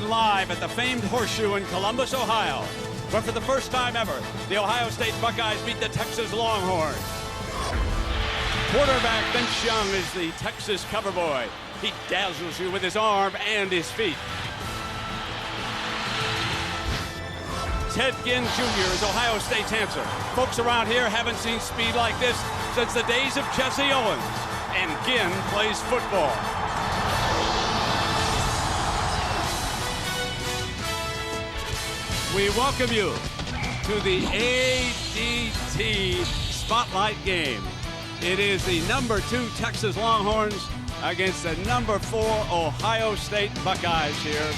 live at the famed Horseshoe in Columbus, Ohio, where for the first time ever, the Ohio State Buckeyes beat the Texas Longhorns. Quarterback Vince Young is the Texas cover boy. He dazzles you with his arm and his feet. Ted Ginn Jr. is Ohio State's answer. Folks around here haven't seen speed like this since the days of Jesse Owens. And Ginn plays football. We welcome you to the ADT Spotlight game. It is the number 2 Texas Longhorns against the number 4 Ohio State Buckeyes here.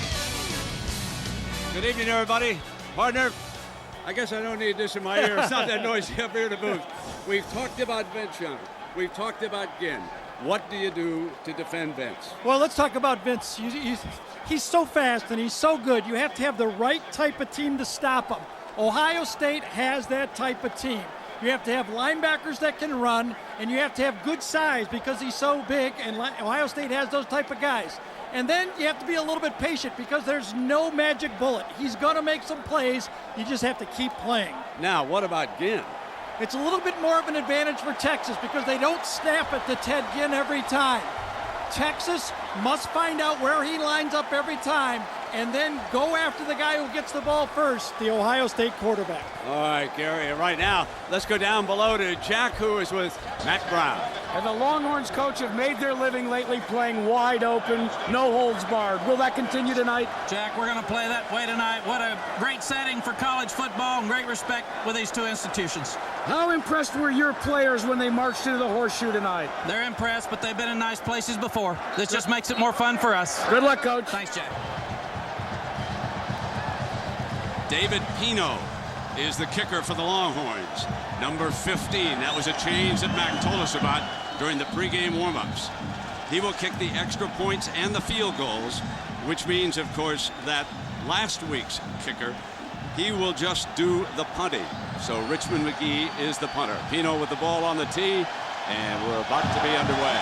Good evening, everybody. Partner, I guess I don't need this in my ear. It's not that noisy up here in the booth. We've talked about Vince Young. We've talked about Ginn. What do you do to defend Vince? Well, let's talk about Vince. He's so fast and he's so good. You have to have the right type of team to stop him. Ohio State has that type of team. You have to have linebackers that can run, and you have to have good size because he's so big, and Ohio State has those type of guys. And then you have to be a little bit patient because there's no magic bullet. He's going to make some plays. You just have to keep playing. Now, what about Ginn? It's a little bit more of an advantage for Texas because they don't snap it to Ted Ginn every time. Texas must find out where he lines up every time and then go after the guy who gets the ball first, the Ohio State quarterback. All right, Gary, right now, let's go down below to Jack, who is with Matt Brown. And the Longhorns coach have made their living lately playing wide open, no holds barred. Will that continue tonight? Jack, we're going to play that way tonight. What a great setting for college football and great respect with these two institutions. How impressed were your players when they marched into the Horseshoe tonight? They're impressed, but they've been in nice places before. This just makes it more fun for us. Good luck, Coach. Thanks, Jack. David Pino is the kicker for the Longhorns. Number 15. That was a change that Mac told us about during the pregame warm-ups. He will kick the extra points and the field goals, which means, of course, that last week's kicker, he will just do the punting. So Richmond McGee is the punter. Pino with the ball on the tee, and we're about to be underway.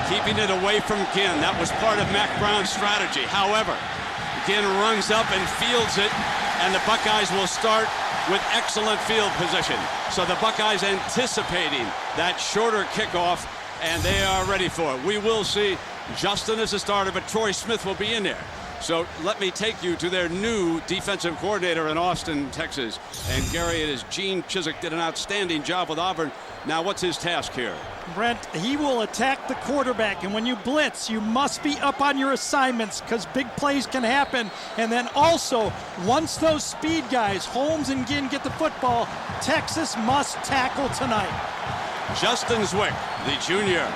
Keeping it away from Ginn. That was part of Mac Brown's strategy. However, Ginn runs up and fields it, and the Buckeyes will start with excellent field position. So the Buckeyes anticipating that shorter kickoff, and they are ready for it. We will see Justin as a starter, but Troy Smith will be in there. So let me take you to their new defensive coordinator in Austin, Texas. And Gary, it is Gene Chizik, did an outstanding job with Auburn. Now, what's his task here? Brent, he will attack the quarterback, and when you blitz, you must be up on your assignments because big plays can happen. And then also, once those speed guys, Holmes and Ginn, get the football, Texas must tackle tonight. Justin Zwick, the junior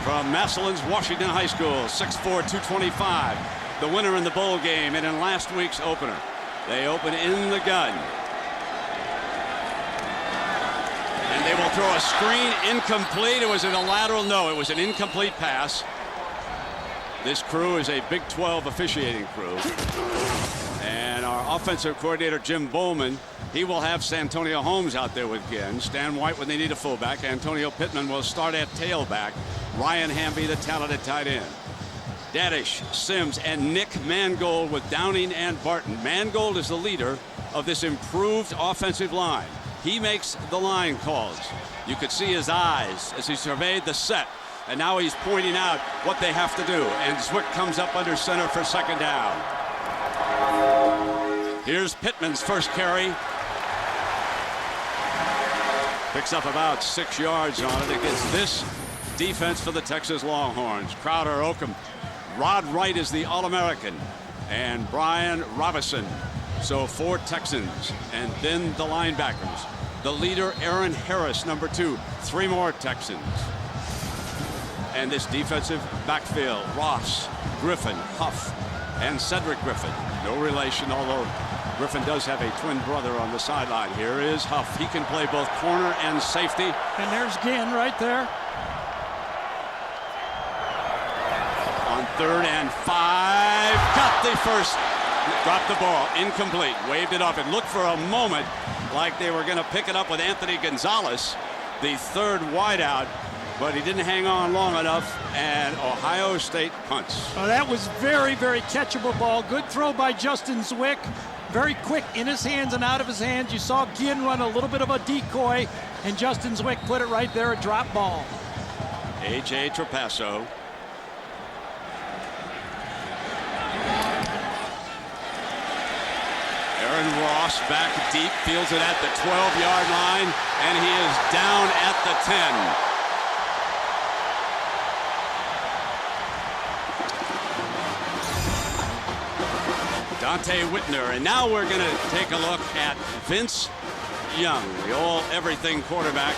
from Massillon's Washington High School, 6'4", 225. The winner in the bowl game and in last week's opener. They open in the gun. And they will throw a screen incomplete. It was in a lateral. No, it was an incomplete pass. This crew is a Big 12 officiating crew. And our offensive coordinator, Jim Bowman, he will have Santonio Holmes out there with Ginn. Stan White when they need a fullback. Antonio Pittman will start at tailback. Ryan Hamby, the talented tight end. Daddish, Sims, and Nick Mangold with Downing and Barton. Mangold is the leader of this improved offensive line. He makes the line calls. You could see his eyes as he surveyed the set, and now he's pointing out what they have to do. And Zwick comes up under center for second down. Here's Pittman's first carry. Picks up about 6 yards on it against this defense for the Texas Longhorns. Crowder, Oakham. Rod Wright is the All-American, and Brian Robinson. So 4 Texans, and then the linebackers. The leader, Aaron Harris, number 2. 3 more Texans. And this defensive backfield, Ross, Griffin, Huff, and Cedric Griffin. No relation, although Griffin does have a twin brother on the sideline. Here is Huff. He can play both corner and safety. And there's Ginn right there. On 3rd and 5, got the first, dropped the ball, incomplete, waved it off. It looked for a moment like they were going to pick it up with Anthony Gonzalez, the third wideout, but he didn't hang on long enough, and Ohio State punts. Oh, that was very, very catchable ball. Good throw by Justin Zwick. Very quick in his hands and out of his hands. You saw Ginn run a little bit of a decoy, and Justin Zwick put it right there, a drop ball. A.J. Trapasso. Aaron Ross back deep, fields it at the 12-yard line, and he is down at the 10. Dante Whitner, and now we're going to take a look at Vince Young, the all-everything quarterback.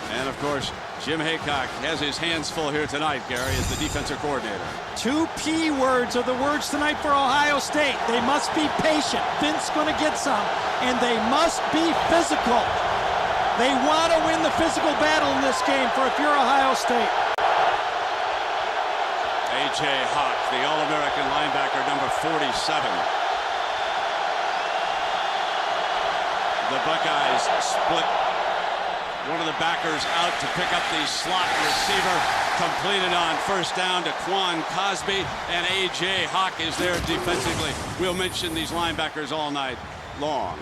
And, of course, Jim Haycock has his hands full here tonight, Gary, as the defensive coordinator. 2 P words are the words tonight for Ohio State. They must be patient. Vince going to get some. And they must be physical. They want to win the physical battle in this game for if you're Ohio State. A.J. Hawk, the All-American linebacker, number 47. The Buckeyes split one of the backers out to pick up the slot receiver. Completed on first down to Quan Cosby, and A.J. Hawk is there defensively. We'll mention these linebackers all night long.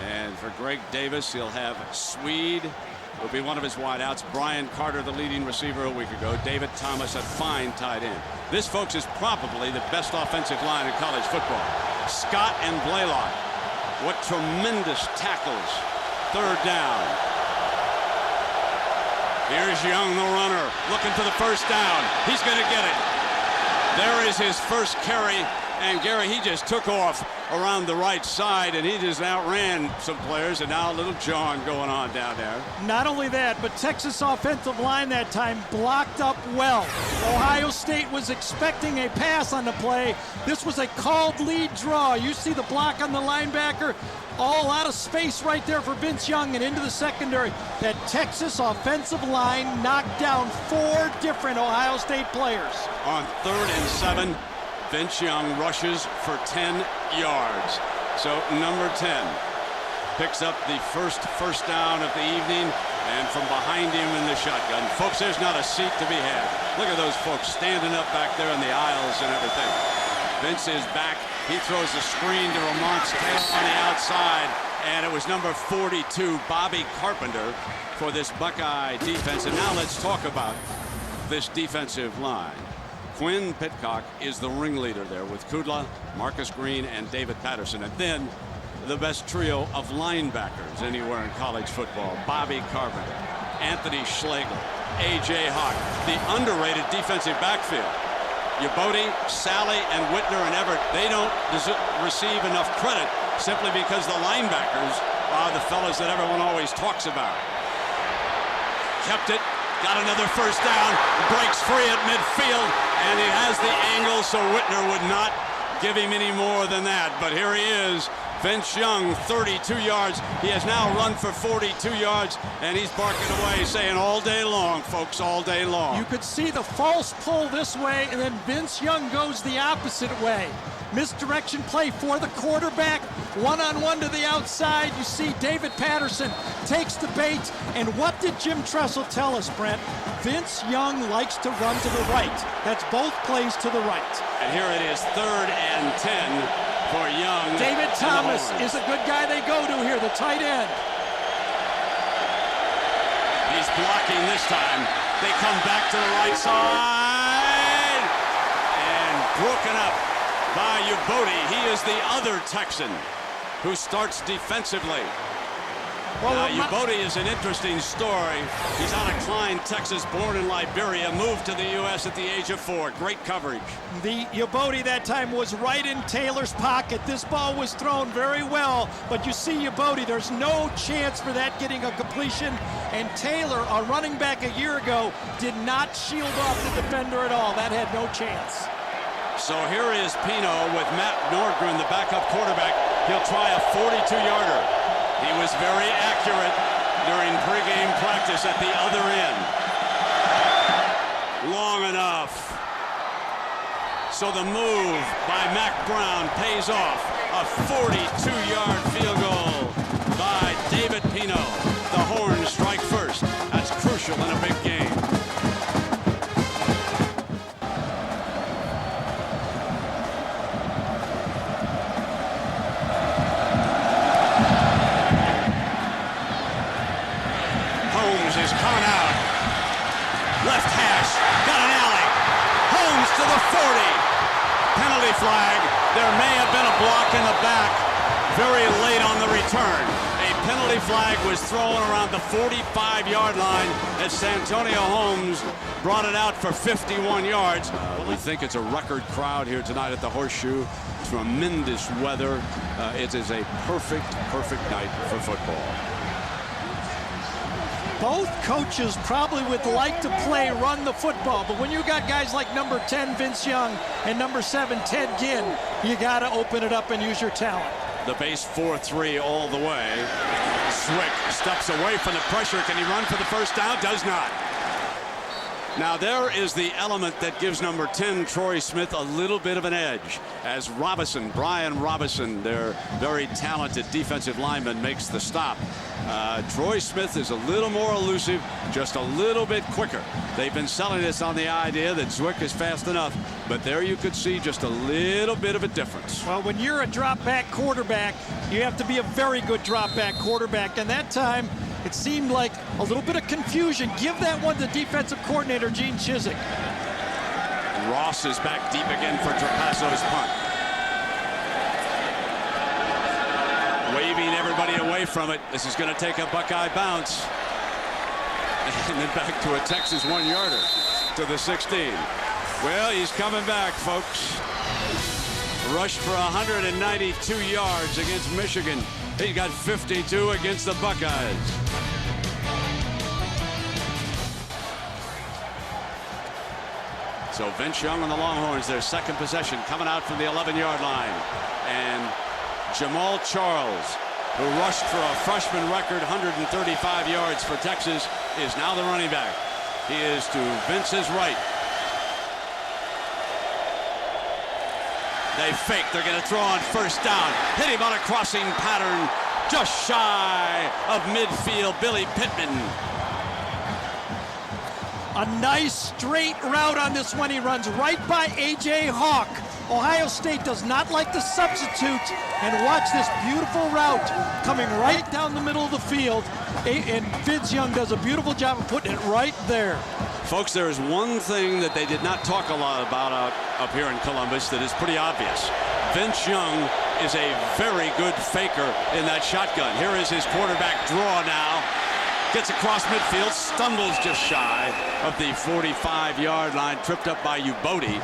And for Greg Davis, he'll have Swede, will be one of his wideouts. Brian Carter, the leading receiver a week ago. David Thomas, a fine tight end. This, folks, is probably the best offensive line in college football. Scott and Blaylock. What tremendous tackles. Third down. Here's Young, the runner, looking for the first down. He's going to get it. There is his first carry. And Gary, he just took off around the right side, and he just outran some players, and now a little jawing going on down there. Not only that, but Texas offensive line that time blocked up well. Ohio State was expecting a pass on the play. This was a called lead draw. You see the block on the linebacker, all out of space right there for Vince Young and into the secondary. That Texas offensive line knocked down 4 different Ohio State players. On 3rd and 7. Vince Young rushes for 10 yards. So number 10 picks up the first down of the evening, and from behind him in the shotgun. Folks, there's not a seat to be had. Look at those folks standing up back there in the aisles and everything. Vince is back. He throws the screen to Ramont's tail on the outside, and it was number 42, Bobby Carpenter, for this Buckeye defense. And now let's talk about this defensive line. Quinn Pitcock is the ringleader there with Kudla, Marcus Green, and David Patterson. And then the best trio of linebackers anywhere in college football. Bobby Carpenter, Anthony Schlegel, A.J. Hawk. The underrated defensive backfield. Yabodi, Sally, and Whitner and Everett, they don't receive enough credit simply because the linebackers are the fellas that everyone always talks about. Kept it. Got another first down, breaks free at midfield, and he has the angle, so Whitner would not give him any more than that. But here he is, Vince Young, 32 yards. He has now run for 42 yards, and he's barking away, saying all day long, folks, all day long. You could see the false pull this way, and then Vince Young goes the opposite way. Misdirection play for the quarterback, one-on-one to the outside. You see David Patterson takes the bait, and what did Jim Tressel tell us, Brent? Vince Young likes to run to the right. That's both plays to the right. And here it is, 3rd and 10 for Young. David Thomas is a good guy they go to here, the tight end. He's blocking this time. They come back to the right side, and broken up by Yabodi. He is the other Texan who starts defensively. Well, Yabodi is an interesting story. He's out of Klein, Texas, born in Liberia, moved to the U.S. at the age of 4. Great coverage. The Yabodi that time was right in Taylor's pocket. This ball was thrown very well, but you see Yabodi, there's no chance for that getting a completion. And Taylor, a running back a year ago, did not shield off the defender at all. That had no chance. So here is Pino with Matt Nordgren, the backup quarterback. He'll try a 42-yarder. He was very accurate during pregame practice at the other end. Long enough. So the move by Mac Brown pays off. A 42-yard field goal by David Pino. The horns strike first. That's Holmes is coming out. Left hash, got an alley. Holmes to the 40. Penalty flag. There may have been a block in the back very late on the return. A penalty flag was thrown around the 45-yard line as Santonio Holmes brought it out for 51 yards. We think it's a record crowd here tonight at the Horseshoe. Tremendous weather. It is a perfect night for football. Both coaches probably would like to run the football, but when you got guys like number 10, Vince Young, and number 7, Ted Ginn, you got to open it up and use your talent. The base 4-3 all the way. Zwick steps away from the pressure. Can he run for the first down? Does not. Now there is the element that gives number 10, Troy Smith, a little bit of an edge as Brian Robinson, their very talented defensive lineman, makes the stop. Troy Smith is a little more elusive, just a little bit quicker. They've been selling this on the idea that Zwick is fast enough, but there you could see just a little bit of a difference. Well, when you're a drop-back quarterback, you have to be a very good drop-back quarterback, and that time it seemed like a little bit of confusion. Give that one to defensive coordinator Gene Chizik. Ross is back deep again for Trapasso's punt. Waving everybody away from it. This is going to take a Buckeye bounce. And then back to a Texas 1-yarder to the 16. Well, he's coming back, folks. Rushed for 192 yards against Michigan. He got 52 against the Buckeyes. So Vince Young on the Longhorns, their second possession, coming out from the 11-yard line. And Jamal Charles, who rushed for a freshman record 135 yards for Texas, is now the running back. He is to Vince's right. They fake. They're going to throw on first down. Hit him on a crossing pattern just shy of midfield. Billy Pittman. A nice straight route on this one. He runs right by A.J. Hawk. Ohio State does not like to substitute, and watch this beautiful route coming right down the middle of the field, and Vince Young does a beautiful job of putting it right there. Folks, there is one thing that they did not talk a lot about up here in Columbus that is pretty obvious. Vince Young is a very good faker in that shotgun. Here is his quarterback draw now. Gets across midfield, stumbles just shy of the 45-yard line, tripped up by Ubodi.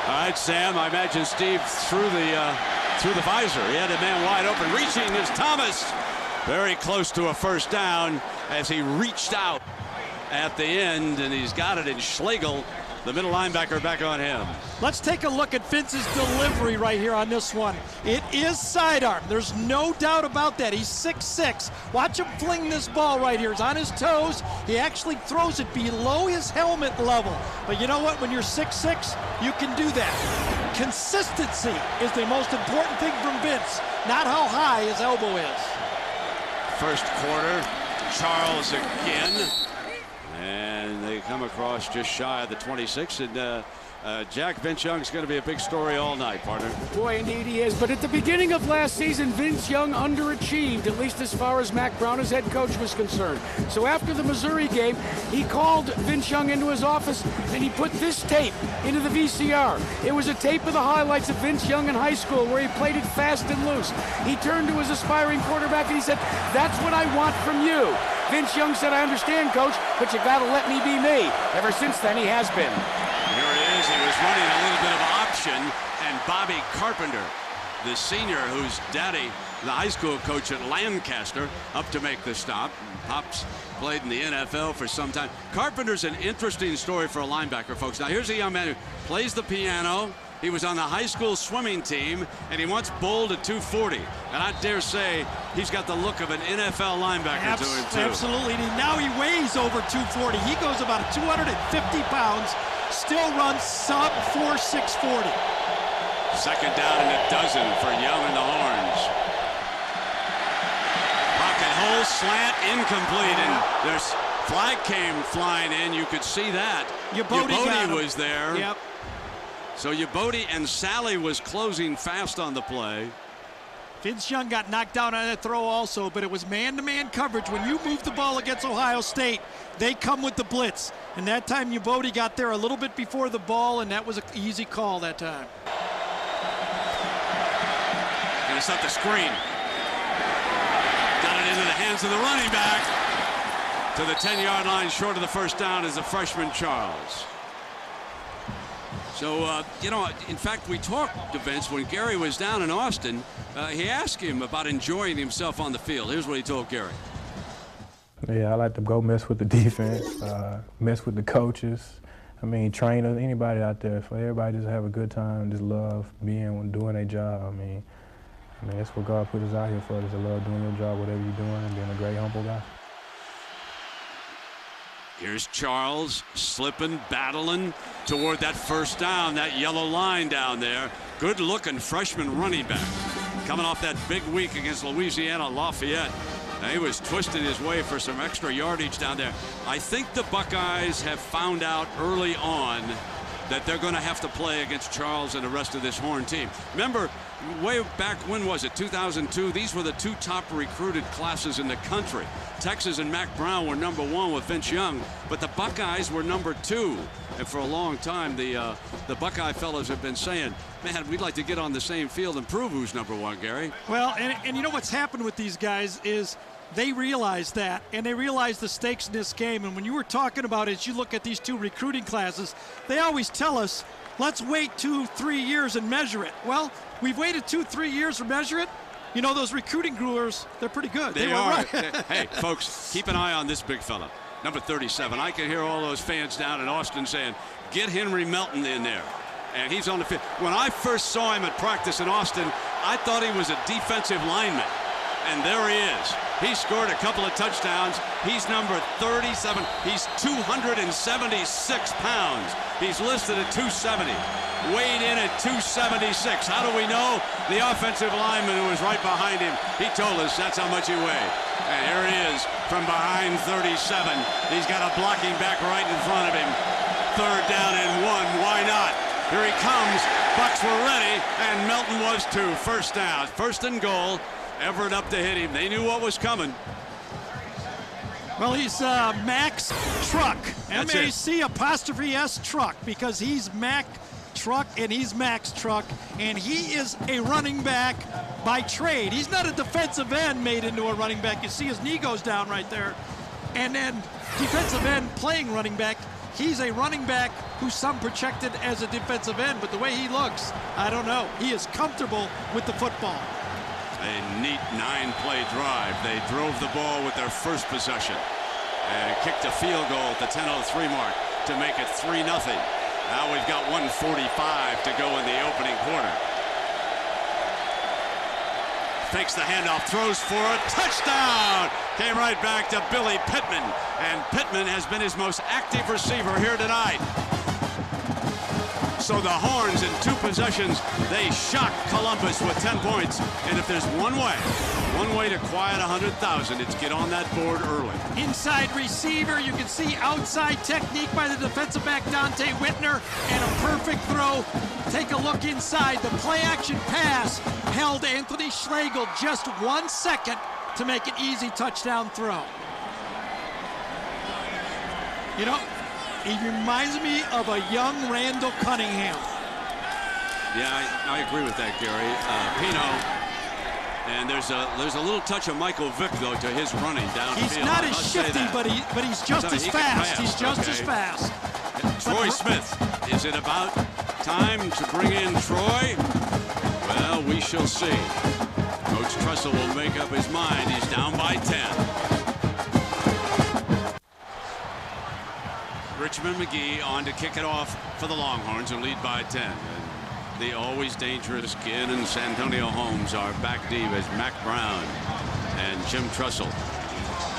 All right, Sam, I imagine Steve threw the visor. He had a man wide open. Reaching is Thomas. Very close to a first down as he reached out at the end, and he's got it in Schlegel, the middle linebacker, back on him. Let's take a look at Vince's delivery right here on this one. It is sidearm. There's no doubt about that. He's 6'6". Watch him fling this ball right here. He's on his toes. He actually throws it below his helmet level. But you know what? When you're 6'6", you can do that. Consistency is the most important thing from Vince, not how high his elbow is. First quarter, Charles again. And they come across just shy of the 26. And Jack, Vince Young's going to be a big story all night, partner. Boy, indeed he is. But at the beginning of last season, Vince Young underachieved, at least as far as Mack Brown, his head coach, was concerned. So after the Missouri game, he called Vince Young into his office, and he put this tape into the VCR. It was a tape of the highlights of Vince Young in high school, where he played it fast and loose. He turned to his aspiring quarterback, and he said, "That's what I want from you." Vince Young said, "I understand, Coach, but you got to let me be me." Ever since then, he has been. Here it is. He was running a little bit of option, and Bobby Carpenter, the senior whose daddy, the high school coach at Lancaster, up to make the stop. Pops played in the NFL for some time. Carpenter's an interesting story for a linebacker, folks. Now, here's a young man who plays the piano. He was on the high school swimming team, and he once bowled at 240. And I dare say he's got the look of an NFL linebacker to him, too. Absolutely. Now he weighs over 240. He goes about 250 pounds, still runs sub 4.640. Second down and a dozen for Young and the Horns. Pocket hole, slant, incomplete, and there's flag came flying in. You could see that. Ubodi was there. Yep. So Ubodi and Sally was closing fast on the play. Vince Young got knocked down on that throw also, but it was man-to-man coverage. When you move the ball against Ohio State, they come with the blitz. And that time, Ubodi got there a little bit before the ball, and that was an easy call that time. And it's up the screen. Got it into the hands of the running back. To the 10-yard line, short of the first down, is the freshman Charles. So, you know, in fact, we talked to Vince when Gary was down in Austin. He asked him about enjoying himself on the field. Here's what he told Gary. Yeah, I like to go mess with the defense, mess with the coaches. I mean, trainers, anybody out there. For everybody just have a good time, just love doing their job. I mean, that's what God put us out here for, just to love doing your job, whatever you're doing, and being a great, humble guy. Here's Charles slipping, battling toward that first down, that yellow line down there. Good-looking freshman running back. Coming off that big week against Louisiana Lafayette. Now, he was twisting his way for some extra yardage down there. I think the Buckeyes have found out early on that they're going to have to play against Charles and the rest of this Horn team. Remember, way back, when was it, 2002? These were the two top recruited classes in the country. Texas and Mack Brown were #1 with Vince Young, but the Buckeyes were #2. And for a long time, the Buckeye fellas have been saying, man, we'd like to get on the same field and prove who's #1, Gary. Well, and you know what's happened with these guys is they realize that, and they realize the stakes in this game. And when you were talking about it, you look at these two recruiting classes, they always tell us, let's wait 2-3 years and measure it. Well, we've waited 2-3 years to measure it. You know, those recruiting growers, they're pretty good. They are. Hey, folks, keep an eye on this big fella, number 37. I can hear all those fans down in Austin saying, get Henry Melton in there. And he's on the field. When I first saw him at practice in Austin, I thought he was a defensive lineman. And there he is. He scored a couple of touchdowns. He's number 37. He's 276 pounds. He's listed at 270. Weighed in at 276. How do we know? The offensive lineman who was right behind him, he told us that's how much he weighed. And here he is from behind 37. He's got a blocking back right in front of him. 3rd down and 1. Why not? Here he comes. Bucks were ready, and Melton was too. First down. 1st and goal. Everett up to hit him. They knew what was coming. Well, he's Max Truck. M-A-C''S Truck, because he's Mac Truck and he's Max Truck, and he is a running back by trade. He's not a defensive end made into a running back. You see his knee goes down right there. And then defensive end playing running back. He's a running back who's some projected as a defensive end, but the way he looks, I don't know. He is comfortable with the football. A neat 9-play drive. They drove the ball with their first possession and kicked a field goal at the 10:03 mark to make it 3-0. Now we've got 1:45 to go in the opening quarter. Fakes the handoff, throws for a touchdown. Came right back to Billy Pittman, and Pittman has been his most active receiver here tonight. So the Horns in 2 possessions, they shock Columbus with 10 points. And if there's one way to quiet 100,000, it's get on that board early. Inside receiver, you can see outside technique by the defensive back Dante Whitner, and a perfect throw. Take a look inside. The play-action pass held Anthony Schlegel just 1 second to make an easy touchdown throw. You know, he reminds me of a young Randall Cunningham. Yeah, I agree with that, Gary. Pino, and there's a little touch of Michael Vick, though, to his running downfield. He's not as shifty, but he's just as fast. He's just as fast. Troy Smith, is it about time to bring in Troy? Well, we shall see. Coach Tressel will make up his mind. He's down by 10. Richmond McGee on to kick it off for the Longhorns, who lead by 10. And the always dangerous Ginn and Santonio Holmes are back deep as Mack Brown and Jim Tressel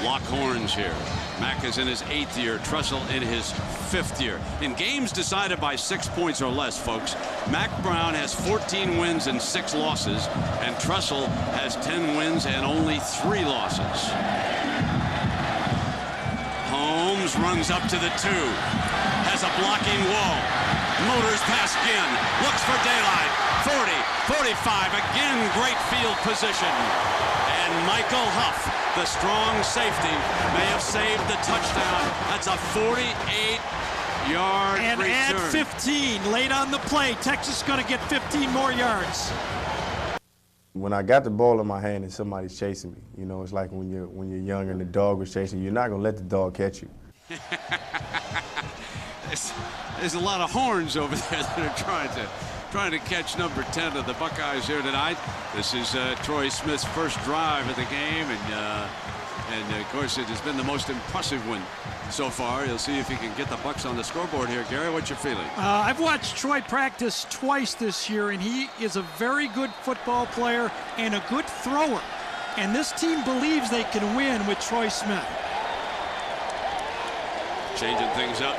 lock horns here. Mack is in his 8th year, Tressel in his 5th year. In games decided by 6 points or less, folks, Mack Brown has 14 wins and 6 losses, and Tressel has 10 wins and only 3 losses. Holmes runs up to the 2, has a blocking wall, motors past Ginn, looks for daylight, 40, 45. Again, great field position. And Michael Huff, the strong safety, may have saved the touchdown. That's a 48-yard and return. add 15 late on the play. Texas is going to get 15 more yards. When I got the ball in my hand and somebody's chasing me, you know, it's like when you're young and the dog was chasing you, you're not going to let the dog catch you. There's a lot of horns over there that are trying to catch number 10 of the Buckeyes here tonight. This is Troy Smith's first drive of the game, and of course it has been the most impressive one so far. You'll see if he can get the Bucks on the scoreboard here. Gary, what's your feeling? I've watched Troy practice twice this year, and he is a very good football player and a good thrower. And this team believes they can win with Troy Smith. Changing things up.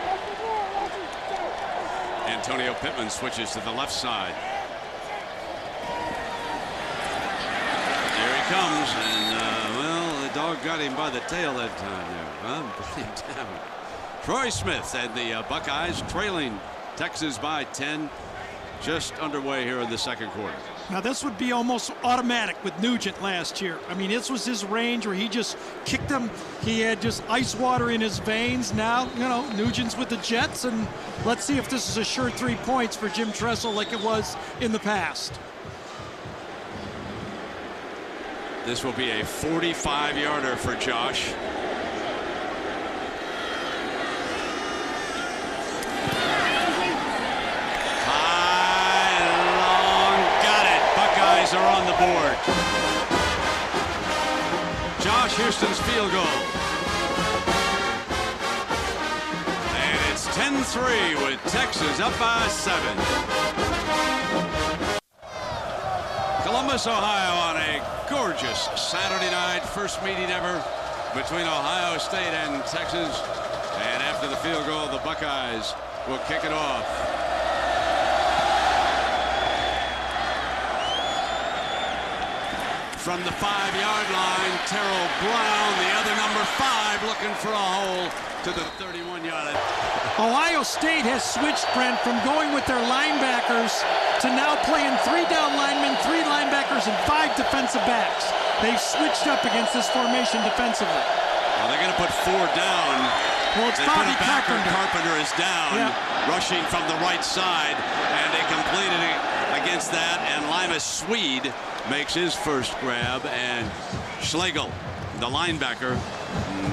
Antonio Pittman switches to the left side. Here he comes, and well, the dog got him by the tail that time there. Put him down. Troy Smith and the Buckeyes trailing Texas by 10, just underway here in the second quarter. Now this would be almost automatic with Nugent last year. I mean, this was his range where he just kicked them. He had just ice water in his veins. Now, you know, Nugent's with the Jets, and let's see if this is a sure 3 points for Jim Tressel like it was in the past. This will be a 45-yarder for Josh. Are on the board. Josh Houston's field goal. And it's 10-3 with Texas up by 7. Columbus, Ohio on a gorgeous Saturday night. First meeting ever between Ohio State and Texas. And after the field goal, the Buckeyes will kick it off. From the 5-yard line, Terrell Brown, the other number 5, looking for a hole to the 31-yard line. Ohio State has switched, Brent, from going with their linebackers to now playing 3 down linemen, 3 linebackers, and 5 defensive backs. They've switched up against this formation defensively. Well, they're going to put 4 down. Well, it's Bobby Carpenter. Carpenter is down, rushing from the right side, and they completed it against that, and Limas Swede makes his first grab, and Schlegel, the linebacker,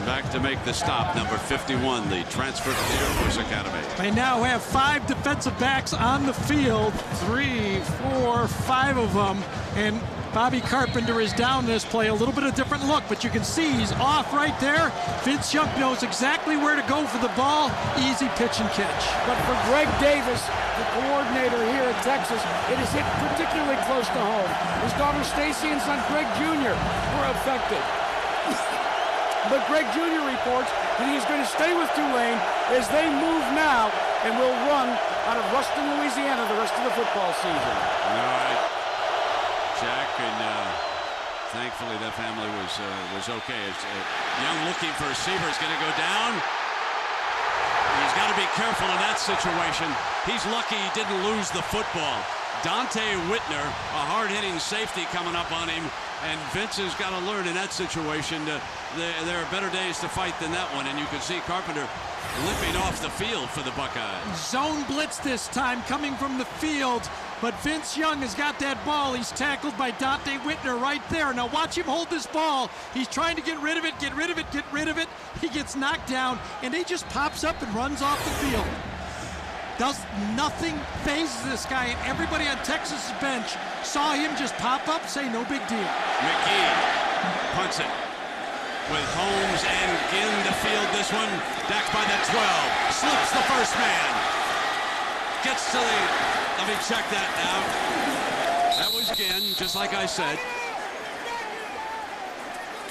back to make the stop, number 51, the transfer to the Air Force Academy. They now have 5 defensive backs on the field, 3, 4, 5 of them, and Bobby Carpenter is down this play. A little bit of different look, but you can see he's off right there. Vince Young knows exactly where to go for the ball. Easy pitch and catch. But for Greg Davis, the coordinator here at Texas, it is hit particularly close to home. His daughter Stacy and son Greg Jr. were affected. But Greg Jr. reports that he's going to stay with Tulane as they move now and will run out of Ruston, Louisiana the rest of the football season. All right. Jack, and thankfully that family was okay. Young looking for a receiver is going to go down. He's got to be careful in that situation. He's lucky he didn't lose the football. Dante Whitner, a hard-hitting safety coming up on him, and Vince has got to learn in that situation. There are better days to fight than that one, and you can see Carpenter limping off the field for the Buckeyes. Zone blitz this time coming from the field, but Vince Young has got that ball. He's tackled by Dante Whitner right there. Now watch him hold this ball. He's trying to get rid of it, get rid of it, get rid of it. He gets knocked down, and he just pops up and runs off the field. Does nothing, phases this guy, and everybody on Texas' bench saw him just pop up, say no big deal. McGee punts it with Holmes and Ginn to field this one. Dak by the 12, slips the first man. Gets to the, let me check that now. That was Ginn, just like I said.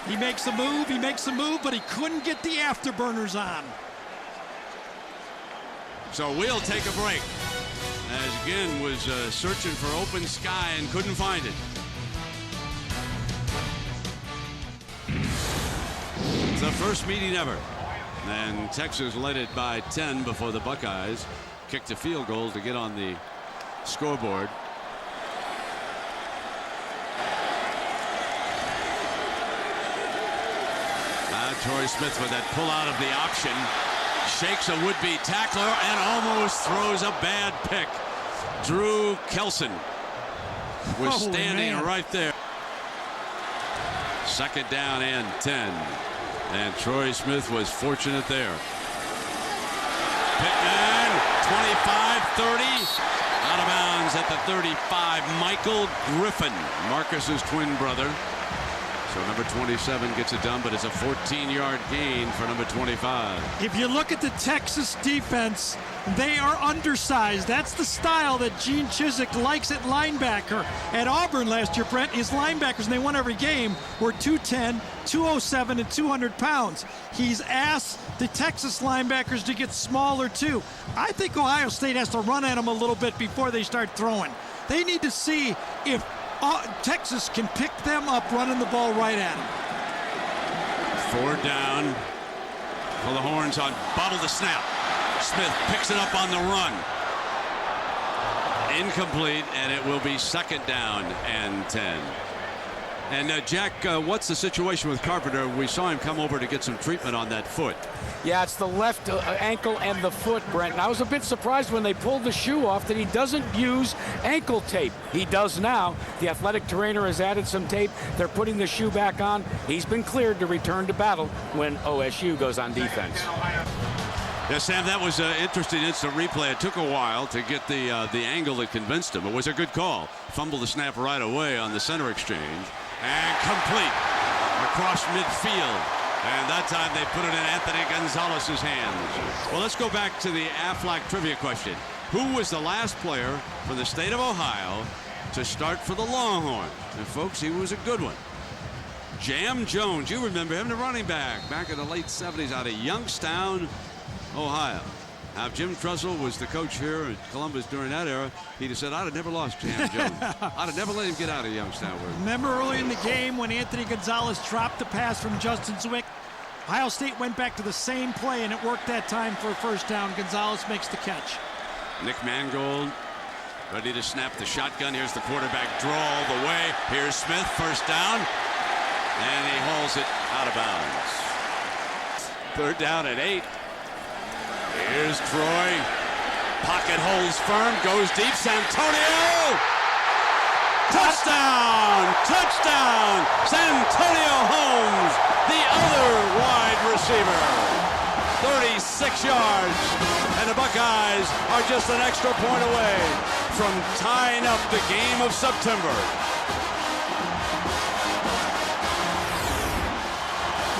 He makes a move, but he couldn't get the afterburners on. So we'll take a break as Ginn was searching for open sky and couldn't find it. It's the first meeting ever, and Texas led it by 10 before the Buckeyes kicked a field goal to get on the scoreboard. Troy Smith with that pull out of the option. Shakes a would-be tackler and almost throws a bad pick. Drew Kelson was standing right there. Second down and 10. And Troy Smith was fortunate there. Pittman, 25-30. Out of bounds at the 35. Michael Griffin, Marcus's twin brother. So number 27 gets it done, but it's a 14-yard gain for number 25. If you look at the Texas defense, they are undersized. That's the style that Gene Chizik likes at linebacker. At Auburn last year, Brent, his linebackers, and they won every game, were 210, 207, and 200 pounds. He's asked the Texas linebackers to get smaller, too. I think Ohio State has to run at them a little bit before they start throwing. They need to see if Texas can pick them up running the ball right at them. 4 down. Pull the horns on. Bobble the snap. Smith picks it up on the run. Incomplete, and it will be second down and 10. And Jack, what's the situation with Carpenter? We saw him come over to get some treatment on that foot. Yeah, it's the left ankle and the foot, Brent. And I was a bit surprised when they pulled the shoe off that he doesn't use ankle tape. He does now. The athletic trainer has added some tape. They're putting the shoe back on. He's been cleared to return to battle when OSU goes on defense. Yeah, Sam, that was an interesting instant replay. It took a while to get the angle that convinced him. It was a good call. Fumbled the snap right away on the center exchange. And complete across midfield. And that time they put it in Anthony Gonzalez's hands. Well, let's go back to the Aflac trivia question. Who was the last player from the state of Ohio to start for the Longhorns? And folks, he was a good one. Jam Jones, you remember him, the running back in the late 70s out of Youngstown, Ohio. Now, if Jim Tressel was the coach here at Columbus during that era, he'd have said, I'd have never lost Jam Jones. I'd have never let him get out of Youngstown. Remember early in the game when Anthony Gonzalez dropped the pass from Justin Zwick? Ohio State went back to the same play, and it worked that time for a first down. Gonzalez makes the catch. Nick Mangold ready to snap the shotgun. Here's the quarterback draw all the way. Here's Smith, first down. And he hauls it out of bounds. Third down at 8. Here's Troy. Pocket holds firm, goes deep. Santonio! Touchdown! Touchdown! Santonio Holmes, the other wide receiver. 36 yards. And the Buckeyes are just an extra point away from tying up the game of September.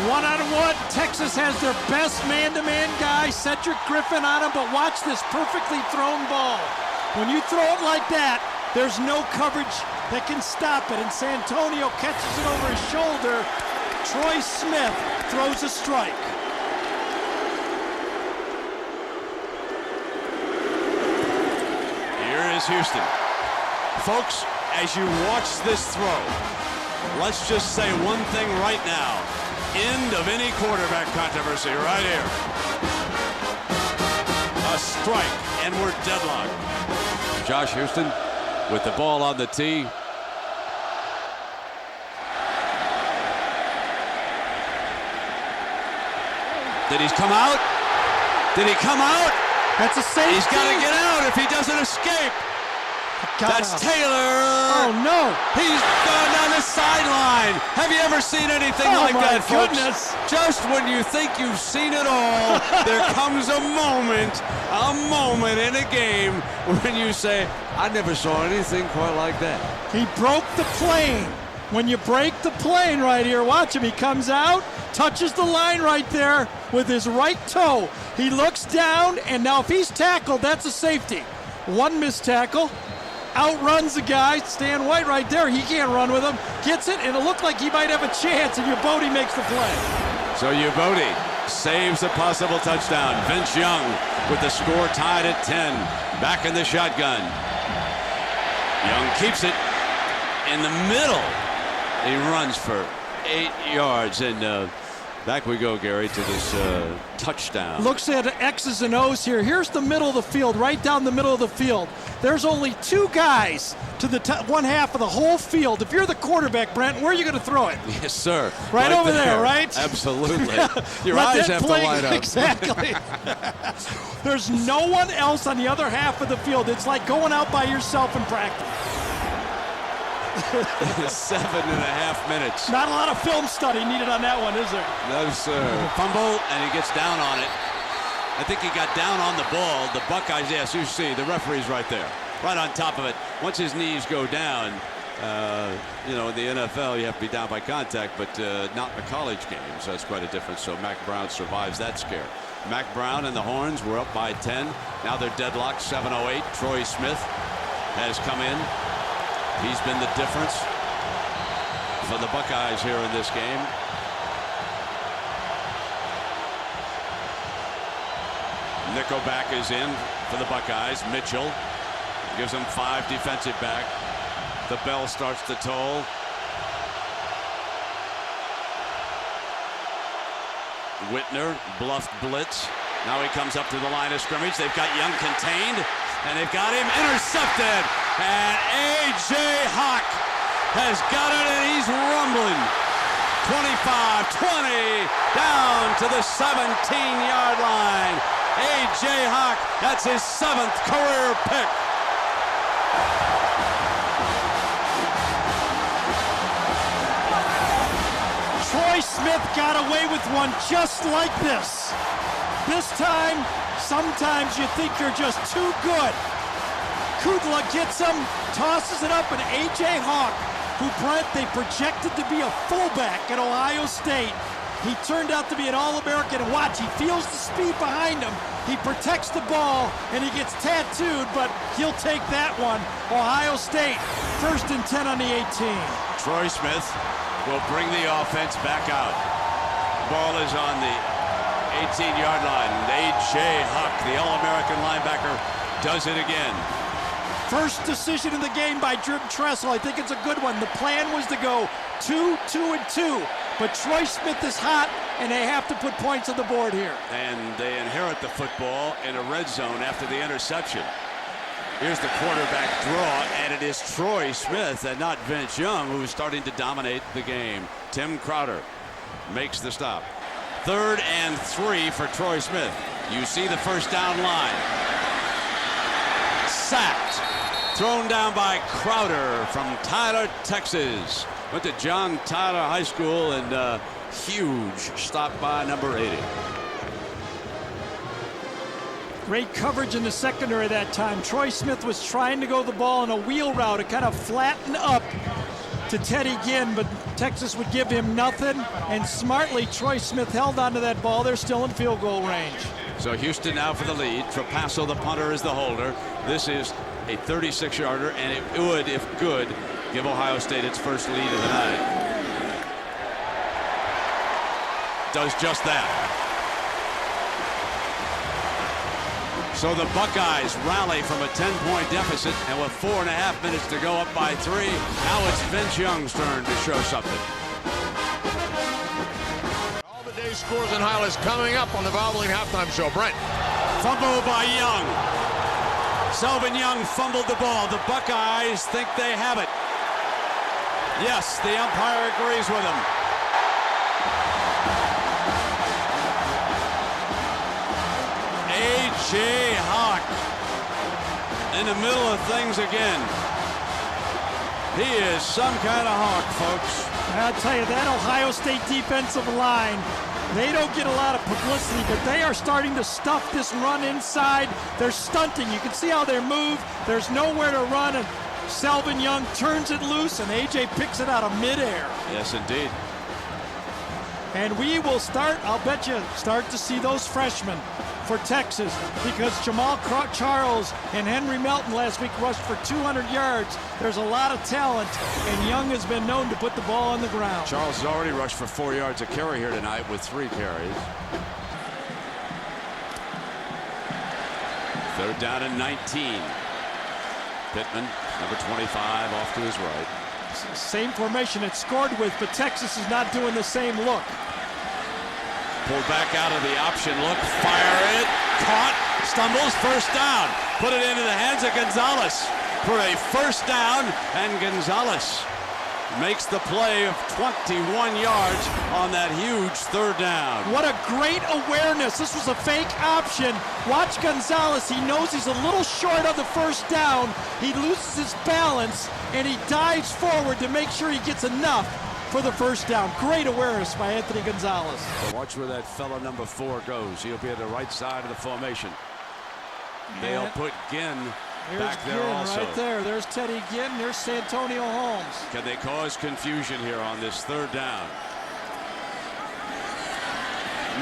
1-on-1, Texas has their best man-to-man guy, Cedric Griffin, on him, but watch this perfectly thrown ball. When you throw it like that, there's no coverage that can stop it, and Santonio catches it over his shoulder. Troy Smith throws a strike. Here is Houston. Folks, as you watch this throw, let's just say one thing right now. End of any quarterback controversy right here. A strike, and we're deadlocked. Josh Houston with the ball on the tee. Did he come out? Did he come out? That's a safety. He's got to get out if he doesn't escape. That's Taylor. Oh, no. He's gone down the sideline. Have you ever seen anything like that, folks? Goodness. Just when you think you've seen it all, there comes a moment in a game when you say, I never saw anything quite like that. He broke the plane. When you break the plane right here, watch him. He comes out, touches the line right there with his right toe. He looks down, and now if he's tackled, that's a safety. One missed tackle. Outruns the guy, Stan White right there. He can't run with him. Gets it, and it looked like he might have a chance, and Ubodi makes the play. So Ubodi saves a possible touchdown. Vince Young with the score tied at 10. Back in the shotgun. Young keeps it in the middle. He runs for 8 yards, and Back we go, Gary, to this touchdown. Looks at X's and O's here. Here's the middle of the field, right down the middle of the field. There's only two guys to the one half of the whole field. If you're the quarterback, Brent, where are you going to throw it? Yes, sir. Right over there, right? Absolutely. Your eyes have to light up. Exactly. There's no one else on the other half of the field. It's like going out by yourself in practice. 7.5 minutes. Not a lot of film study needed on that one, is there? No, sir. Fumble, and he gets down on it. I think he got down on the ball. The Buckeyes, yes, you see, the referee's right there, right on top of it. Once his knees go down, you know, in the NFL, you have to be down by contact, but not in the college game, so that's quite a difference. So Mac Brown survives that scare. Mac Brown and the Horns were up by 10. Now they're deadlocked, 7:08. Troy Smith has come in. He's been the difference for the Buckeyes here in this game. Nickelback is in for the Buckeyes. Mitchell gives them 5 defensive back. The bell starts to toll. Whitner bluffed blitz. Now he comes up to the line of scrimmage. They've got Young contained, and they've got him intercepted. And A.J. Hawk has got it, and he's rumbling. 25-20 down to the 17-yard line. A.J. Hawk, that's his 7th career pick. Troy Smith got away with one just like this. This time, sometimes you think you're just too good. Kudla gets him, tosses it up, and A.J. Hawk, who Brent, they projected to be a fullback at Ohio State. He turned out to be an All-American. And watch, he feels the speed behind him. He protects the ball, and he gets tattooed, but he'll take that one. Ohio State, 1st and 10 on the 18. Troy Smith will bring the offense back out. Ball is on the 18-yard line. A.J. Hawk, the All-American linebacker, does it again. First decision in the game by Jim Tressel. I think it's a good one. The plan was to go 2, 2, and 2. But Troy Smith is hot, and they have to put points on the board here. And they inherit the football in a red zone after the interception. Here's the quarterback draw, and it is Troy Smith and not Vince Young who is starting to dominate the game. Tim Crowder makes the stop. 3rd and 3 for Troy Smith. You see the first down line. Sacked. Thrown down by Crowder from Tyler, Texas. Went to John Tyler High School, and huge stop by number 80. Great coverage in the secondary that time. Troy Smith was trying to go the ball in a wheel route. It kind of flattened up to Teddy Ginn, but Texas would give him nothing. And smartly, Troy Smith held onto that ball. They're still in field goal range. So Houston now for the lead. Trapasso, the punter, is the holder. This is a 36-yarder, and it would, if good, give Ohio State its first lead of the night. Does just that. So the Buckeyes rally from a 10-point deficit, and with 4.5 minutes to go, up by 3. Now it's Vince Young's turn to show something. All the day's scores and highlights coming up on the Valvoline Halftime Show. Brent. Fumble by Young. Selvin Young fumbled the ball. The Buckeyes think they have it. Yes, the umpire agrees with him. A.J. Hawk in the middle of things again. He is some kind of hawk, folks. I'll tell you, that Ohio State defensive line, they don't get a lot of publicity, but they are starting to stuff this run inside. They're stunting. You can see how they move. There's nowhere to run, and Selvin Young turns it loose, and A.J. picks it out of midair. Yes, indeed. And we will start, I'll bet you, start to see those freshmen for Texas, because Jamal Charles and Henry Melton last week rushed for 200 yards. There's a lot of talent, and Young has been known to put the ball on the ground. Charles has already rushed for 4 yards a carry here tonight with 3 carries. 3rd down and 19. Pittman, number 25, off to his right. Same formation it scored with, but Texas is not doing the same look. Pulled back out of the option look, fire it, caught, stumbles, first down. Put it into the hands of Gonzalez for a first down, and Gonzalez makes the play of 21 yards on that huge third down. What a great awareness. This was a fake option. Watch Gonzalez. He knows he's a little short of the first down. He loses his balance, and he dives forward to make sure he gets enough for the first down. Great awareness by Anthony Gonzalez. Watch where that fellow number 4 goes. He'll be at the right side of the formation. They'll put Ginn back there Ginn also. right there. There's Teddy Ginn. There's Santonio Holmes. Can they cause confusion here on this third down?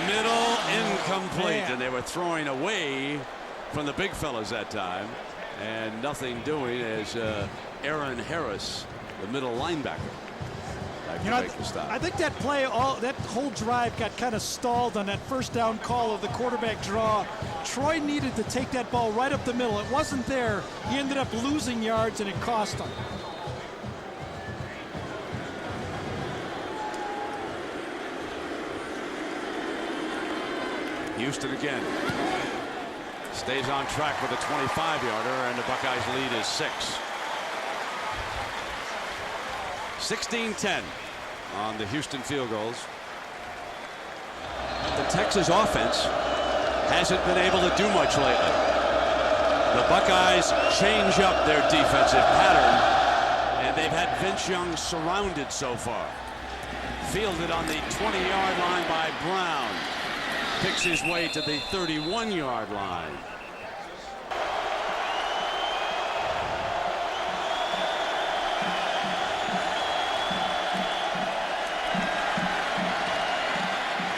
Middle incomplete, and they were throwing away from the big fellas that time, and nothing doing as Aaron Harris, the middle linebacker, I think that play, that whole drive got kind of stalled on that first down call of the quarterback draw. Troy needed to take that ball right up the middle. It wasn't there. He ended up losing yards, and it cost him. Houston again stays on track with a 25-yarder, and the Buckeyes lead is 6. 16-10 on the Houston field goals. The Texas offense hasn't been able to do much lately. The Buckeyes change up their defensive pattern, and they've had Vince Young surrounded so far. Fielded on the 20-yard line by Brown. Picks his way to the 31-yard line.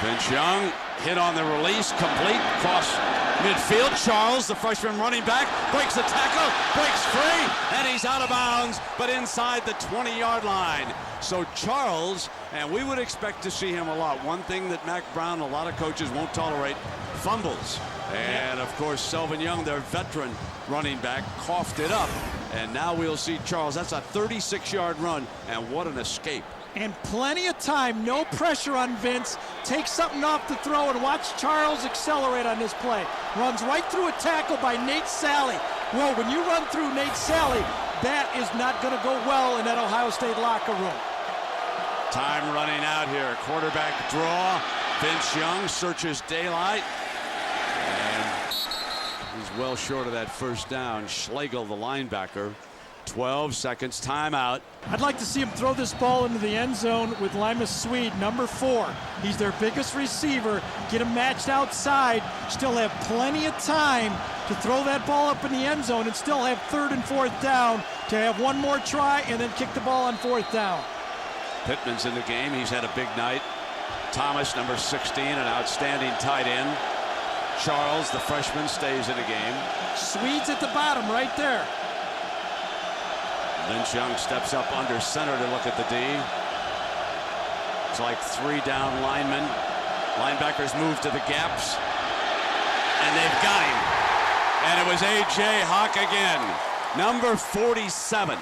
Vince Young hit on the release, complete, cross midfield. Charles, the freshman running back, breaks the tackle, breaks free, and he's out of bounds, but inside the 20-yard line. So Charles, and we would expect to see him a lot. One thing that Mac Brown, a lot of coaches won't tolerate, fumbles. And of course, Selvin Young, their veteran running back, coughed it up. And now we'll see Charles. That's a 36-yard run, and what an escape. And plenty of time, no pressure on Vince. Take something off the throw and watch Charles accelerate on this play. Runs right through a tackle by Nate Sally. Well, when you run through Nate Sally, that is not going to go well in that Ohio State locker room. Time running out here. Quarterback draw. Vince Young searches daylight. And he's well short of that first down. Schlegel, the linebacker. 12 seconds, timeout. I'd like to see him throw this ball into the end zone with Limas Swede, number 4. He's their biggest receiver. Get him matched outside. Still have plenty of time to throw that ball up in the end zone and still have 3rd and 4th down to have one more try and then kick the ball on 4th down. Pittman's in the game. He's had a big night. Thomas, number 16, an outstanding tight end. Charles, the freshman, stays in the game. Swede's at the bottom right there. Vince Young steps up under center to look at the D. It's like 3 down linemen. Linebackers move to the gaps. And they've got him. And it was A.J. Hawk again. Number 47.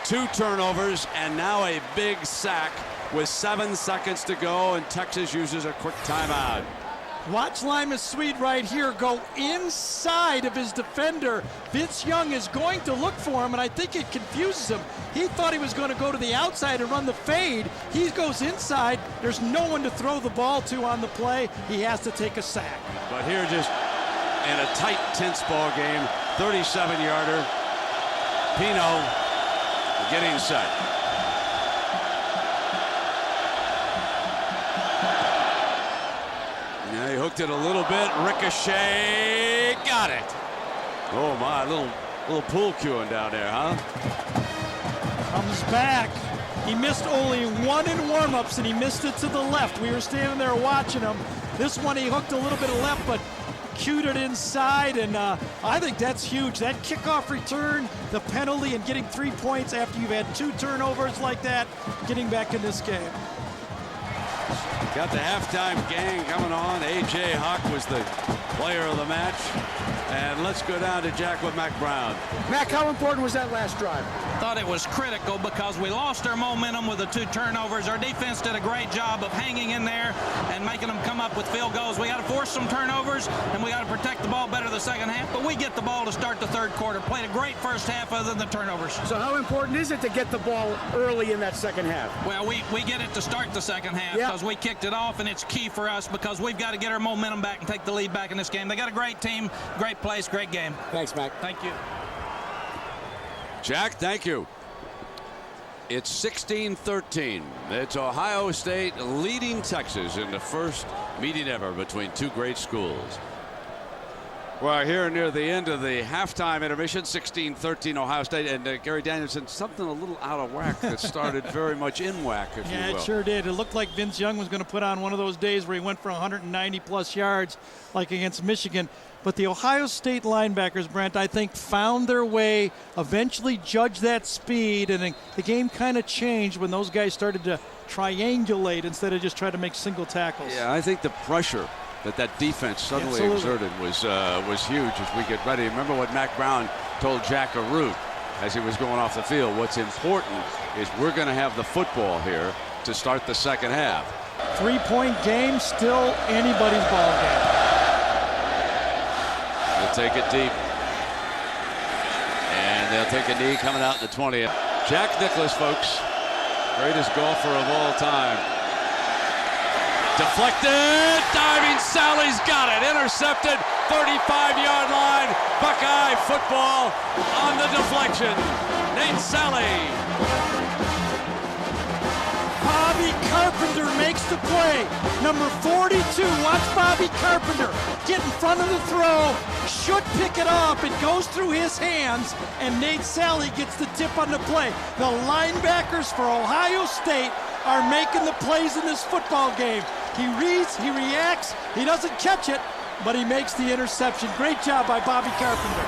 2 turnovers and now a big sack with 7 seconds to go, and Texas uses a quick timeout. Watch Limas Swede right here go inside of his defender. Vince Young is going to look for him, and I think it confuses him. He thought he was going to go to the outside and run the fade. He goes inside. There's no one to throw the ball to on the play. He has to take a sack. But here, just in a tight, tense ball game, 37-yarder. Pino getting set. Yeah, he hooked it a little bit. Ricochet, got it. Oh my, little pool cueing down there, huh? Comes back. He missed only 1 in warm-ups, and he missed it to the left. We were standing there watching him. This one he hooked a little bit of left, but cued it inside, and I think that's huge. That kickoff return, the penalty, and getting 3 points after you've had 2 turnovers like that, getting back in this game. Got the halftime gang coming on. A.J. Hawk was the player of the match. And let's go down to Jack with Mac Brown. Mac, how important was that last drive? Thought it was critical because we lost our momentum with the 2 turnovers. Our defense did a great job of hanging in there and making them come up with field goals. We got to force some turnovers, and we got to protect the ball better the second half. But we get the ball to start the third quarter. Played a great first half other than the turnovers. So how important is it to get the ball early in that second half? Well, we get it to start the second half because we kicked it off, and it's key for us because we've got to get our momentum back and take the lead back in this game. They got a great team, great place, great game. Thanks, Mac. Thank you. Jack, thank you. It's 16-13. It's Ohio State leading Texas in the first meeting ever between 2 great schools. We're here near the end of the halftime intermission, 16-13 Ohio State. And Gary Danielson, something a little out of whack that started very much in whack, if you will. Yeah, it sure did. It looked like Vince Young was going to put on one of those days where he went for 190-plus yards like against Michigan. But the Ohio State linebackers, Brent, I think found their way, eventually judged that speed, and the game kind of changed when those guys started to triangulate instead of just try to make single tackles. Yeah, I think the pressure that defense suddenly exerted was huge as we get ready. Remember what Mac Brown told Jack Arute as he was going off the field. What's important is we're going to have the football here to start the second half. 3-point game, still anybody's ball game. They'll take it deep. And they'll take a knee coming out in the 20th. Jack Nicklaus, folks, greatest golfer of all time. Deflected, diving Sally's got it, intercepted, 35-yard line, Buckeye football on the deflection. Nate Sally. Bobby Carpenter makes the play. Number 42, watch Bobby Carpenter get in front of the throw, should pick it up, it goes through his hands, and Nate Sally gets the tip on the play. The linebackers for Ohio State are making the plays in this football game. He reads, he reacts, he doesn't catch it, but he makes the interception. Great job by Bobby Carpenter.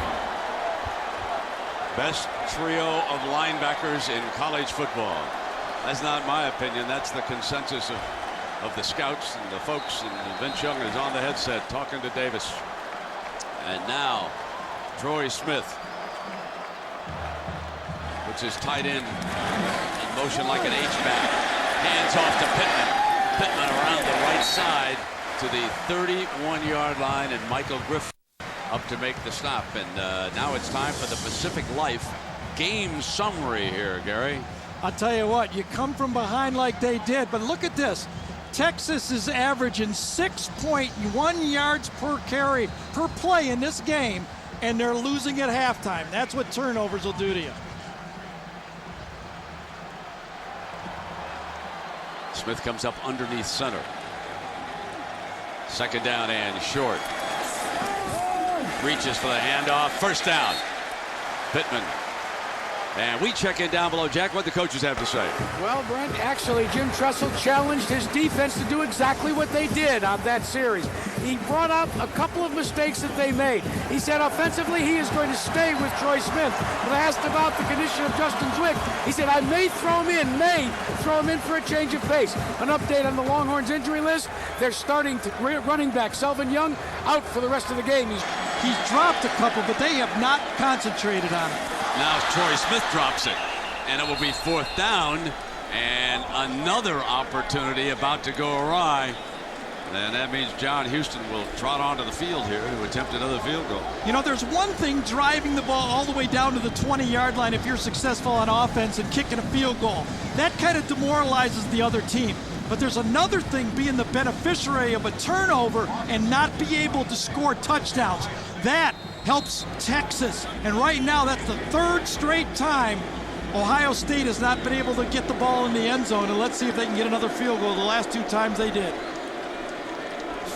Best trio of linebackers in college football. That's not my opinion. That's the consensus of the scouts and the folks. And Vince Young is on the headset talking to Davis. And now Troy Smith puts his tight end in motion like an H-back. Hands off to Pittman. Pittman around the right side to the 31-yard line, and Michael Griffin up to make the stop. And now it's time for the Pacific Life game summary here, Gary. I'll tell you what, you come from behind like they did, but look at this. Texas is averaging 6.1 yards per carry per play in this game, and they're losing at halftime. That's what turnovers will do to you. Smith comes up underneath center. Second down and short. Reaches for the handoff. First down. Pittman. And we check in down below. Jack, what the coaches have to say. Well, Brent, actually, Jim Tressel challenged his defense to do exactly what they did on that series. He brought up a couple of mistakes that they made. He said offensively he is going to stay with Troy Smith. When asked about the condition of Justin Zwick, he said, I may throw him in for a change of pace. An update on the Longhorns injury list. They're starting to running back Selvin Young out for the rest of the game. He's dropped a couple, but they have not concentrated on it. Now Troy Smith drops it, and it will be fourth down, and another opportunity about to go awry. And that means John Houston will trot onto the field here to attempt another field goal. You know, there's one thing driving the ball all the way down to the 20-yard line if you're successful on offense and kicking a field goal. That kind of demoralizes the other team. But there's another thing being the beneficiary of a turnover and not be able to score touchdowns. That helps Texas. And right now, that's the third straight time Ohio State has not been able to get the ball in the end zone. And let's see if they can get another field goal. The last 2 times they did.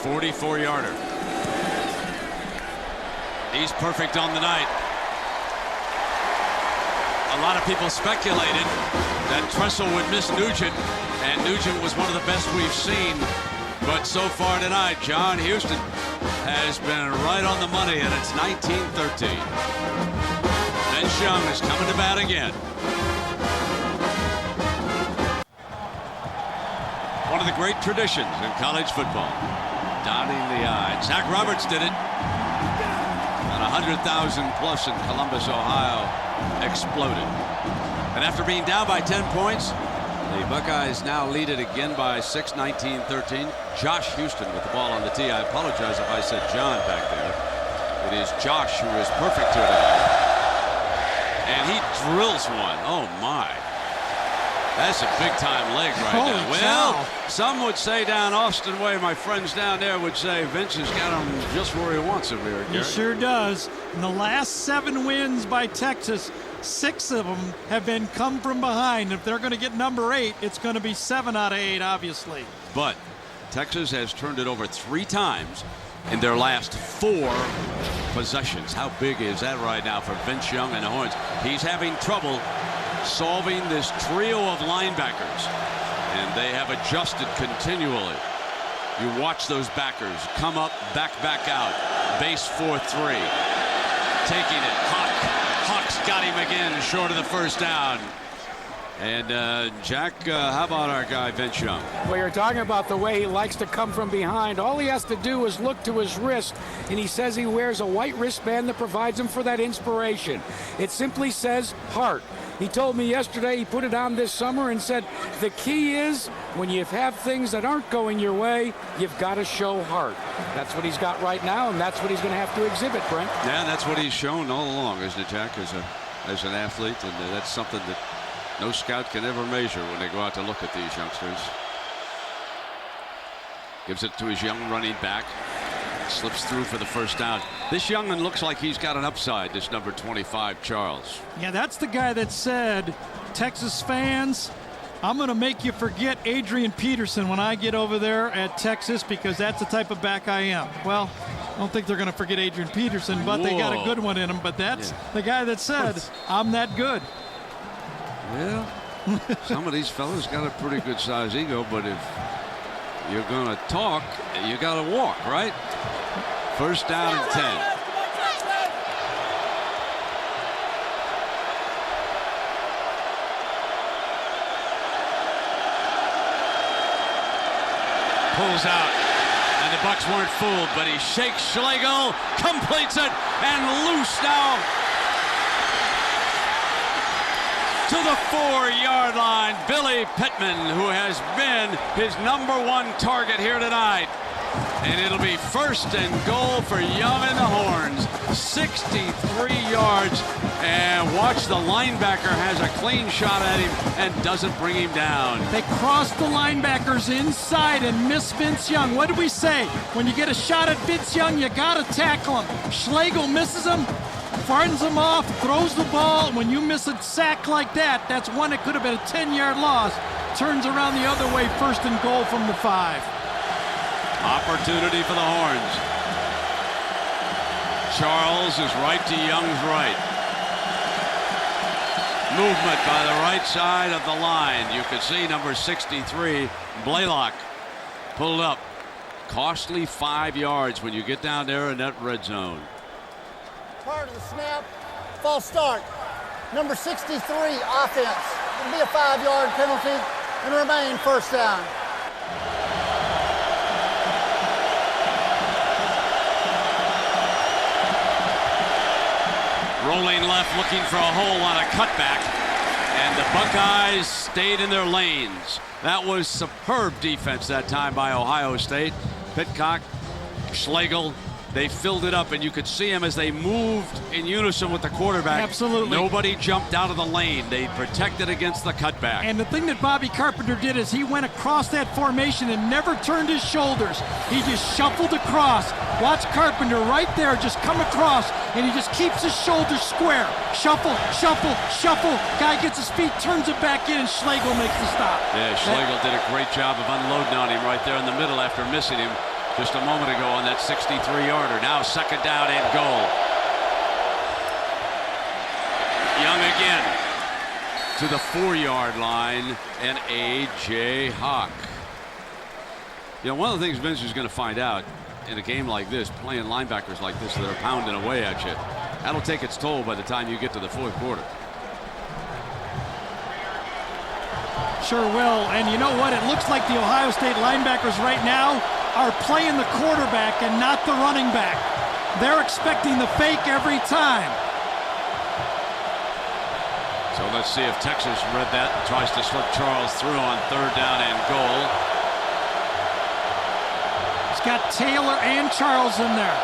44-yarder. He's perfect on the night. A lot of people speculated that Tressel would miss Nugent, and Nugent was one of the best we've seen. But so far tonight, John Houston has been right on the money, and it's 19-13. Vince Young is coming to bat again. One of the great traditions in college football. Dotting the I. Zach Roberts did it. And 100,000 plus in Columbus, Ohio exploded. And after being down by 10 points, the Buckeyes now lead it again by 6, 19-13. Josh Houston with the ball on the tee. I apologize if I said John back there. It is Josh who is perfect today. And he drills one. Oh, my. That's a big-time leg right Holy there. Well, cow. some would say down Austin way, my friends down there would say Vince has got him just where he wants him here, He Gary. sure does. In the last 7 wins by Texas, 6 of them have been come from behind. If they're going to get number 8, it's going to be 7 out of 8, obviously. But Texas has turned it over 3 times in their last 4 possessions. How big is that right now for Vince Young and the Horns? He's having trouble solving this trio of linebackers, and they have adjusted continually. You watch those backers come up, back out, base 4-3, taking it. Hawks got him again, short of the first down. And Jack, how about our guy Vince Young? Well, you're talking about the way he likes to come from behind. All he has to do is look to his wrist, and he says he wears a white wristband that provides him for that inspiration. It simply says heart. He told me yesterday he put it on this summer and said the key is when you have things that aren't going your way, you've got to show heart. That's what he's got right now, and that's what he's going to have to exhibit, Brent. Yeah, that's what he's shown all along, isn't it, Jack, as an athlete, and that's something that no scout can ever measure when they go out to look at these youngsters. Gives it to his young running back. Slips through for the first down. This young'un looks like he's got an upside, this number 25, Charles. Yeah, that's the guy that said, Texas fans, I'm going to make you forget Adrian Peterson when I get over there at Texas because that's the type of back I am. Well, I don't think they're going to forget Adrian Peterson, but they got a good one in him. But that's the guy that said, I'm that good. Well, some of these fellas got a pretty good size ego, but if you're going to talk, you got to walk, right? First down and 10. Pulls out, and the Bucks weren't fooled, but he shakes Schlegel, completes it, and loose now to the 4-yard line. Billy Pittman, who has been his #1 target here tonight. And it'll be first and goal for Young and the Horns. 63 yards. And watch, the linebacker has a clean shot at him and doesn't bring him down. They crossed the linebackers inside and miss Vince Young. What did we say? When you get a shot at Vince Young, you got to tackle him. Schlegel misses him, fardens him off, throws the ball. When you miss a sack like that, that's one that could have been a 10-yard loss. Turns around the other way, first and goal from the 5. Opportunity for the Horns. Charles is right to Young's right. Movement by the right side of the line. You can see number 63, Blaylock, pulled up. Costly 5 yards when you get down there in that red zone. Part of the snap, false start. Number 63, offense. It'll be a 5-yard penalty and remain first down. Rolling left, looking for a hole on a cutback. And the Buckeyes stayed in their lanes. That was superb defense that time by Ohio State. Pitcock, Schlegel, they filled it up, and you could see them as they moved in unison with the quarterback. Absolutely. Nobody jumped out of the lane. They protected against the cutback. And the thing that Bobby Carpenter did is he went across that formation and never turned his shoulders. He just shuffled across. Watch Carpenter right there just come across, and he just keeps his shoulders square. Shuffle, shuffle, shuffle. Guy gets his feet, turns it back in, and Schlegel makes the stop. Yeah, Schlegel did a great job of unloading on him right there in the middle after missing him just a moment ago on that 63-yarder. Now second down and goal. Young again to the 4-yard line, and A.J. Hawk. You know, one of the things Vince is going to find out in a game like this, playing linebackers like this that are pounding away at you, that'll take its toll by the time you get to the fourth quarter. Sure will. And you know what? It looks like the Ohio State linebackers right now are playing the quarterback and not the running back. They're expecting the fake every time. So let's see if Texas read that and tries to slip Charles through on 3rd down and goal. It's got Taylor and Charles in there.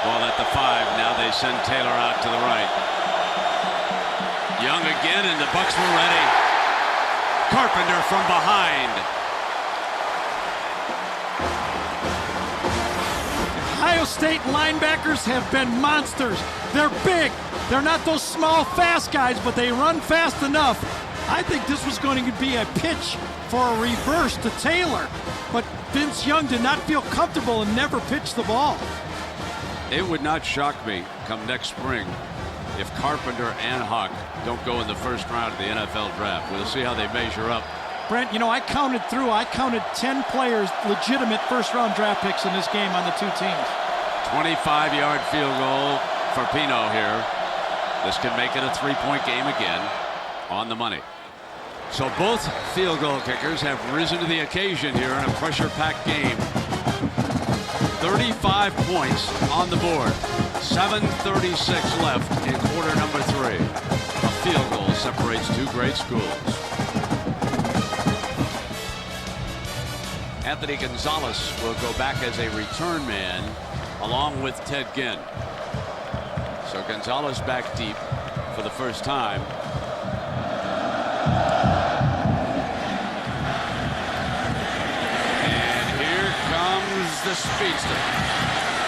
Ball at the 5. Now they send Taylor out to the right. Young again, and the Bucks were ready. Carpenter from behind. Ohio State linebackers have been monsters. They're big. They're not those small, fast guys, but they run fast enough. I think this was going to be a pitch for a reverse to Taylor, but Vince Young did not feel comfortable and never pitched the ball. It would not shock me come next spring if Carpenter and Huck don't go in the first round of the NFL draft. We'll see how they measure up. Brent, you know, I counted 10 players, legitimate first-round draft picks in this game on the two teams. 25-yard field goal for Pino here. This can make it a 3-point game again on the money. So both field goal kickers have risen to the occasion here in a pressure-packed game. 35 points on the board. 7:36 left in quarter number 3. A field goal separates two great schools. Anthony Gonzalez will go back as a return man along with Ted Ginn. So Gonzalez back deep for the first time. And here comes the speedster.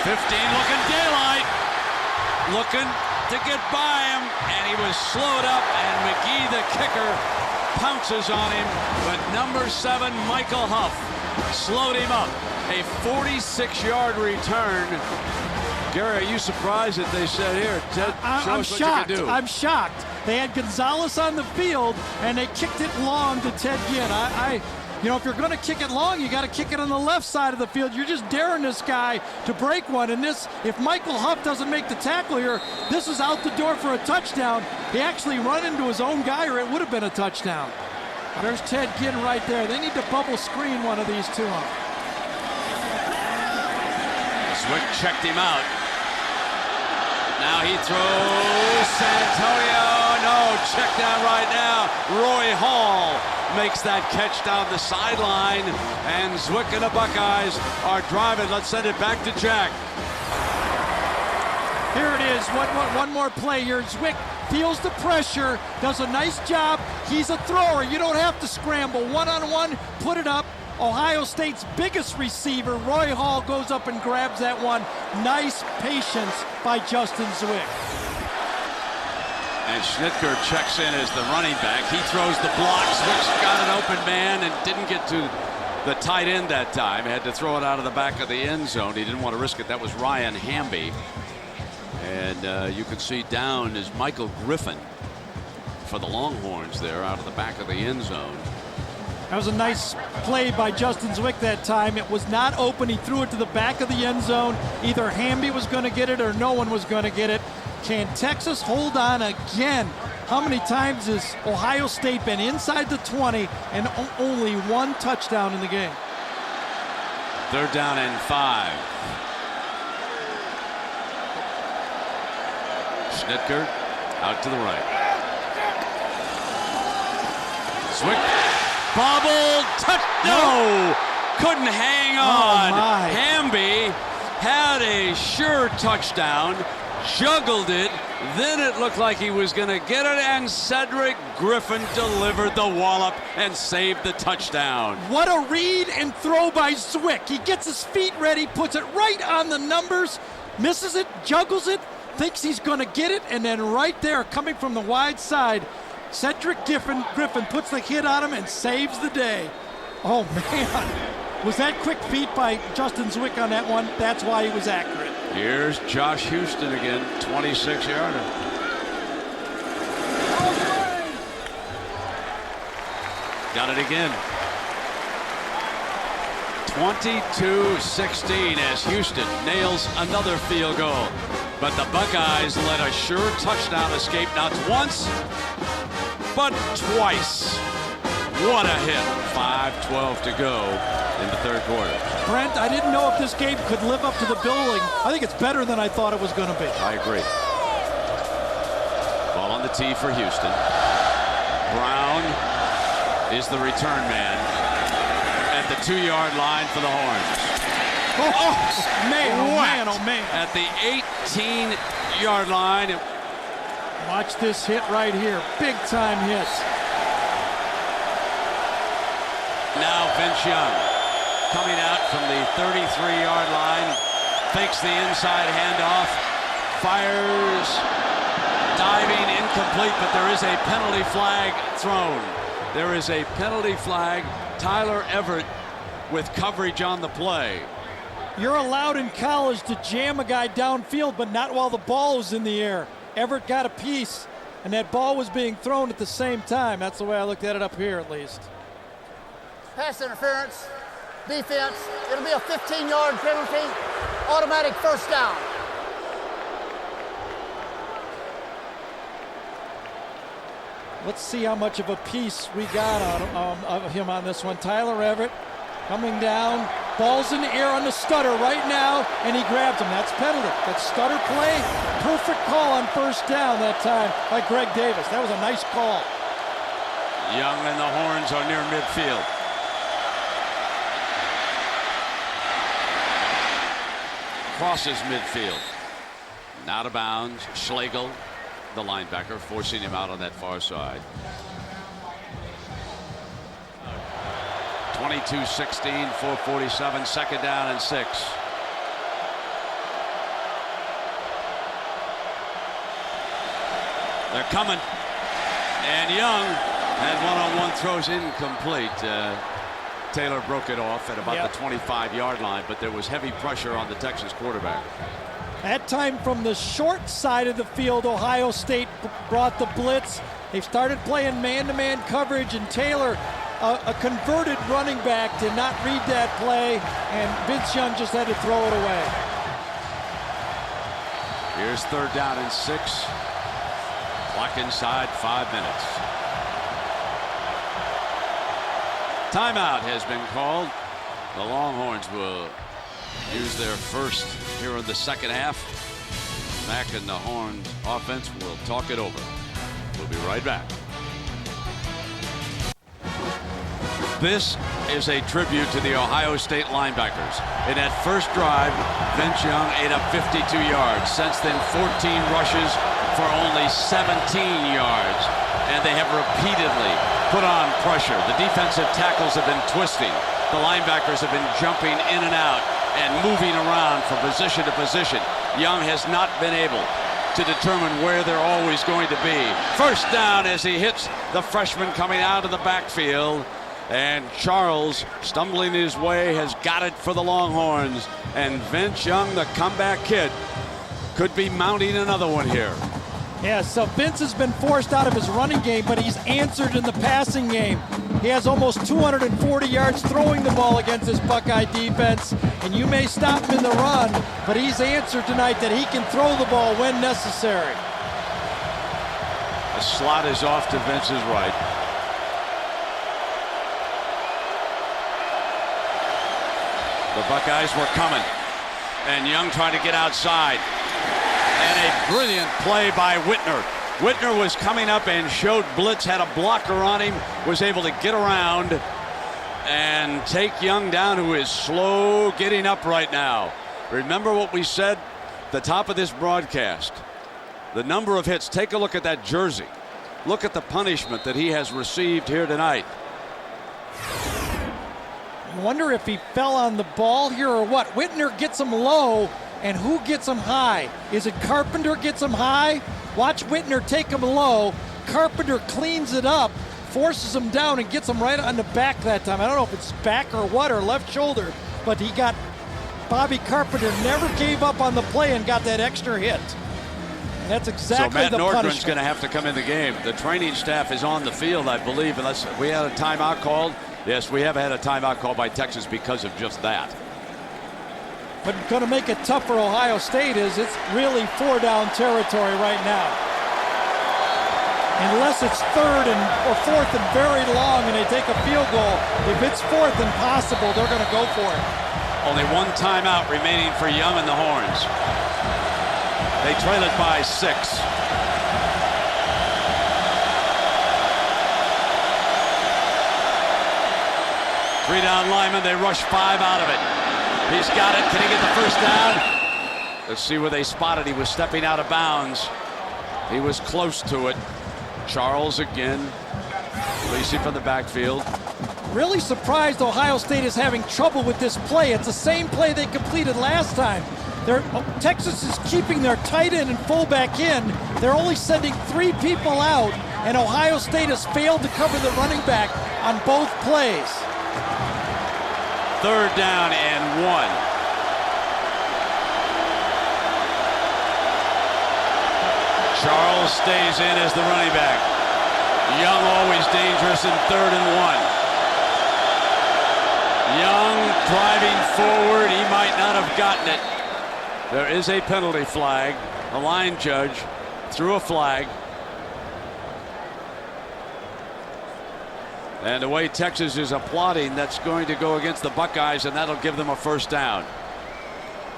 15 looking daylight. Looking to get by him, and he was slowed up, and McGee, the kicker, pounces on him, but number 7 Michael Huff slowed him up. A 46-yard return. Gary, are you surprised that they said, here, Ted, show us what you can do? I'm shocked. They had Gonzalez on the field, and they kicked it long to Ted Ginn. You know, if you're going to kick it long, you got to kick it on the left side of the field. You're just daring this guy to break one. And this, if Michael Huff doesn't make the tackle here, this is out the door for a touchdown. He actually run into his own guy, or it would have been a touchdown. There's Ted Ginn right there. They need to bubble screen one of these two on. Swick checked him out. Now he throws. Santonio, no, check down right now. Roy Hall makes that catch down the sideline, and Zwick and the Buckeyes are driving. Let's send it back to Jack. Here it is. One more play here. Zwick feels the pressure, does a nice job. He's a thrower. You don't have to scramble. One-on-one, put it up. Ohio State's biggest receiver, Roy Hall, goes up and grabs that one. Nice patience by Justin Zwick. And Schnitker checks in as the running back. He throws the block. Zwick's got an open man and didn't get to the tight end that time. Had to throw it out of the back of the end zone. He didn't want to risk it. That was Ryan Hamby. And you can see down is Michael Griffin for the Longhorns there out of the back of the end zone. That was a nice play by Justin Zwick that time. It was not open. He threw it to the back of the end zone. Either Hamby was going to get it or no one was going to get it. Can Texas hold on again? How many times has Ohio State been inside the 20 and only one touchdown in the game? 3rd down and 5. Schnitker out to the right. Zwick. Bobble, touch, no! Couldn't hang on. Oh, Hamby had a sure touchdown, juggled it, then it looked like he was going to get it, and Cedric Griffin delivered the wallop and saved the touchdown. What a read and throw by Zwick. He gets his feet ready, puts it right on the numbers, misses it, juggles it, thinks he's going to get it, and then right there, coming from the wide side, Cedric Griffin puts the hit on him and saves the day. Oh, man. Was that quick feet by Justin Zwick on that one? That's why he was accurate. Here's Josh Houston again, 26-yarder. Got it again. 22-16 as Houston nails another field goal. But the Buckeyes let a sure touchdown escape not once, but twice. What a hit. 5:12 to go in the third quarter. Brent, I didn't know if this game could live up to the billing. I think it's better than I thought it was going to be. I agree. Ball on the tee for Houston. Brown is the return man at the 2-yard line for the Horns. Man, oh man, oh man. At the 18-yard line. Watch this hit right here. Big time hit. Now Vince Young coming out from the 33-yard line. Fakes the inside handoff. Fires. Diving incomplete, but there is a penalty flag thrown. There is a penalty flag. Tyler Everett with coverage on the play. You're allowed in college to jam a guy downfield, but not while the ball was in the air. Everett got a piece, and that ball was being thrown at the same time. That's the way I looked at it up here, at least. Pass interference, defense. It'll be a 15-yard penalty, automatic first down. Let's see how much of a piece we got of him on this one. Tyler Everett coming down. Ball's in the air on the stutter right now, and he grabs him. That's penalty. That stutter play, perfect call on first down that time by Greg Davis. That was a nice call. Young and the Horns are near midfield. Crosses midfield. Out of bounds. Schlegel, the linebacker, forcing him out on that far side. 22-16, 4:47, second down and 6. They're coming. And Young had one-on-one throws incomplete. Taylor broke it off at about the 25-yard line, but there was heavy pressure on the Texas quarterback. That time from the short side of the field, Ohio State brought the blitz. They started playing man-to-man coverage, and Taylor, a converted running back, did not read that play, and Vince Young just had to throw it away. Here's third down and 6. Clock inside 5 minutes. Timeout has been called. The Longhorns will use their first here in the second half. Mack and the Horns offense will talk it over. We'll be right back. This is a tribute to the Ohio State linebackers. In that first drive, Vince Young ate up 52 yards. Since then, 14 rushes for only 17 yards. And they have repeatedly put on pressure. The defensive tackles have been twisting. The linebackers have been jumping in and out and moving around from position to position. Young has not been able to determine where they're always going to be. First down as he hits the freshman coming out of the backfield. And Charles, stumbling his way, has got it for the Longhorns. And Vince Young, the comeback kid, could be mounting another one here. Yeah, so Vince has been forced out of his running game, but he's answered in the passing game. He has almost 240 yards throwing the ball against this Buckeye defense, and you may stop him in the run, but he's answered tonight that he can throw the ball when necessary. The slot is off to Vince's right. The Buckeyes were coming, and Young trying to get outside. And a brilliant play by Whitner. Whitner was coming up and showed blitz, had a blocker on him, was able to get around and take Young down, who is slow getting up right now. Remember what we said at the top of this broadcast. The number of hits. Take a look at that jersey. Look at the punishment that he has received here tonight. I wonder if he fell on the ball here or what. Whitner gets him low, and who gets him high? Is it Carpenter gets him high? Watch Whitner take him low. Carpenter cleans it up, forces him down, and gets him right on the back that time. I don't know if it's back or what, or left shoulder, but he got Bobby Carpenter never gave up on the play and got that extra hit. And that's exactly the punishment. So Matt Nordgren's going to have to come in the game. The training staff is on the field, I believe, unless we had a timeout called. Yes, we have had a timeout called by Texas because of just that. But going to make it tough for Ohio State is it's really 4-down territory right now. unless it's third or fourth and very long and they take a field goal. If it's fourth and possible, they're going to go for it. Only one timeout remaining for Young and the Horns. They trail it by 6. 3 down linemen, they rush 5 out of it. He's got it, can he get the first down? Let's see where they spotted. He was stepping out of bounds. He was close to it. Charles again, releasing from the backfield. Really surprised Ohio State is having trouble with this play. It's the same play they completed last time. Texas is keeping their tight end and fullback in. They're only sending 3 people out, and Ohio State has failed to cover the running back on both plays. 3rd down and 1. Charles stays in as the running back. Young always dangerous in 3rd and 1. Young driving forward. He might not have gotten it. There is a penalty flag. The line judge threw a flag. And the way Texas is applauding, that's going to go against the Buckeyes, and that'll give them a first down.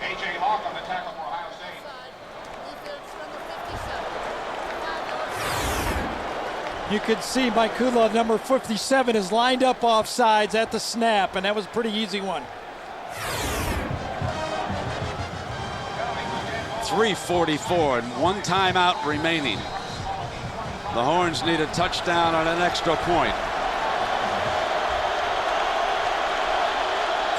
A.J. Hawk on the tackle for Ohio State. You could see Mike Kudla, number 57, is lined up off sides at the snap, and that was a pretty easy one. 3:44 and 1 timeout remaining. The Horns need a touchdown on an extra point.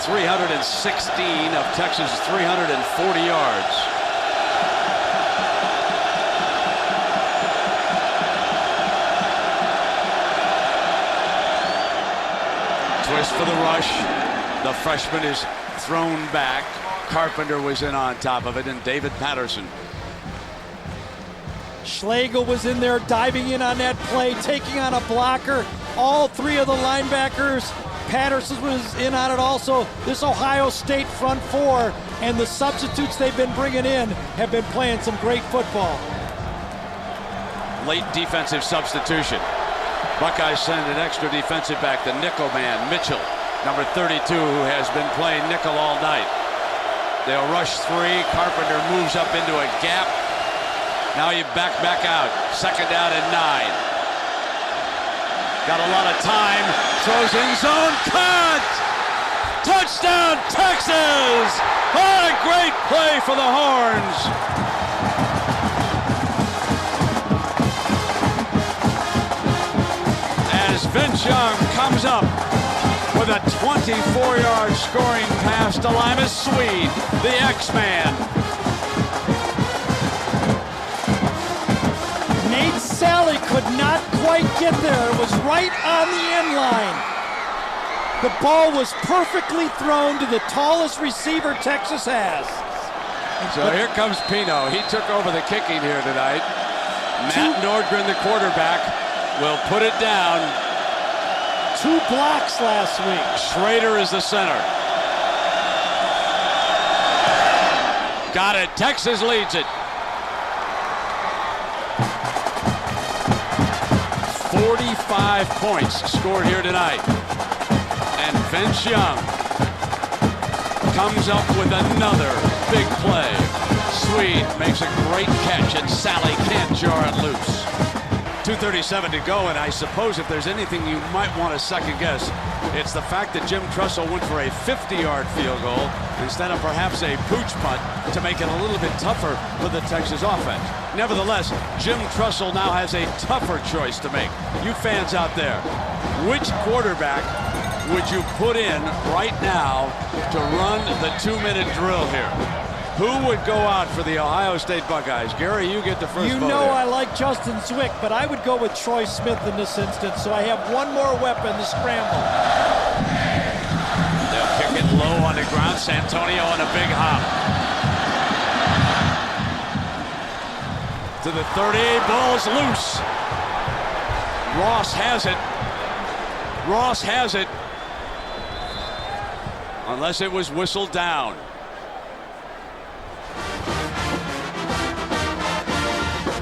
316 of Texas' 340 yards. Twist for the rush. The freshman is thrown back. Carpenter was in on top of it, and David Patterson. Schlegel was in there diving in on that play, taking on a blocker. All 3 of the linebackers. Patterson was in on it also. This Ohio State front 4 and the substitutes they've been bringing in have been playing some great football. Late defensive substitution. Buckeyes send an extra defensive back, the nickel man, Mitchell, number 32, who has been playing nickel all night. They'll rush 3. Carpenter moves up into a gap. Now you back out. 2nd down and 9. Got a lot of time. Throws in zone. Cut! Touchdown, Texas! What a great play for the Horns. As Vince Young comes up with a 24-yard scoring pass to Limas Swede, the X-Man. Nate Sally could not quite get there. It was right on the end line. The ball was perfectly thrown to the tallest receiver Texas has. So here comes Pino. He took over the kicking here tonight. Matt Nordgren, the quarterback, will put it down. 2 blocks last week. Schrader is the center. Got it. Texas leads it. 45 points scored here tonight. And Vince Young comes up with another big play. Swede makes a great catch, and Sally can't jar it loose. 2:37 to go, and I suppose if there's anything you might want to second guess, it's the fact that Jim Tressel went for a 50-yard field goal instead of perhaps a pooch punt to make it a little bit tougher for the Texas offense. Nevertheless, Jim Tressel now has a tougher choice to make. You fans out there, which quarterback would you put in right now to run the 2-minute drill here? Who would go out for the Ohio State Buckeyes? Gary, you get the first vote. You know here. I like Justin Zwick, but I would go with Troy Smith in this instance, so I have one more weapon to scramble. They'll kick it low on the ground. Santonio on a big hop. To the 38, ball's loose. Ross has it. Ross has it. Unless it was whistled down.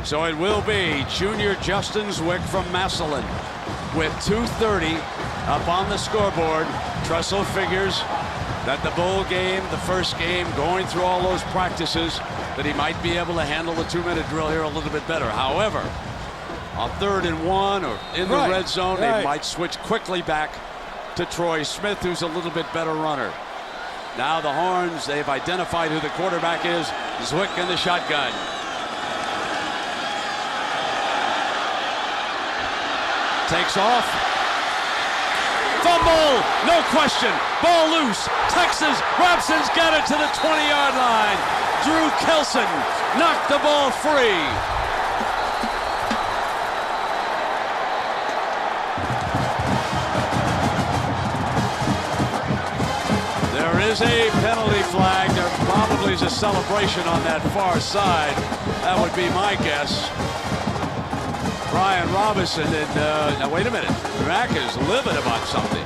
So it will be junior Justin Zwick from Massillon with 2:30 up on the scoreboard. Tressel figures that the bowl game, the first game, going through all those practices, that he might be able to handle the 2-minute drill here a little bit better. However, on 3rd and 1 or in the red zone, they might switch quickly back to Troy Smith, who's a little bit better runner. Now the Horns, they've identified who the quarterback is. Zwick in the shotgun. Takes off. Fumble, no question. Ball loose. Texas. Robson's got it to the 20-yard line. Drew Kelson knocked the ball free. There is a penalty flag. There probably is a celebration on that far side. That would be my guess. Brian Robinson and now wait a minute. Mack is livid about something.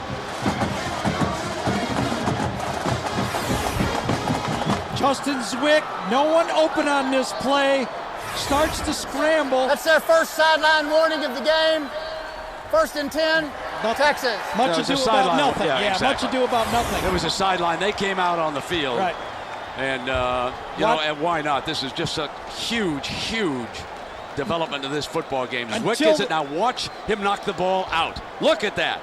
Justin Zwick, no one open on this play, starts to scramble. That's their first sideline warning of the game. 1st and 10, Texas. Much ado about nothing. Yeah, exactly. Much ado about nothing. There was a sideline. They came out on the field. Right. And, you know, and why not? This is just a huge, huge development of this football game. Zwick gets it now. Watch him knock the ball out. Look at that.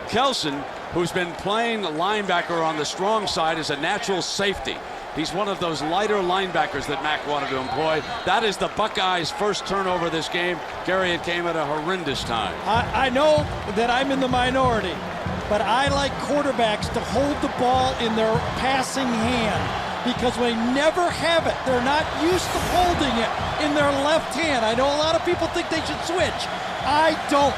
Kelson, who's been playing linebacker on the strong side, is a natural safety. He's one of those lighter linebackers that Mack wanted to employ. That is the Buckeyes' first turnover this game. Gary, it came at a horrendous time. I know that I'm in the minority, but I like quarterbacks to hold the ball in their passing hand, because they never have it. They're not used to holding it in their left hand. I know a lot of people think they should switch. I don't.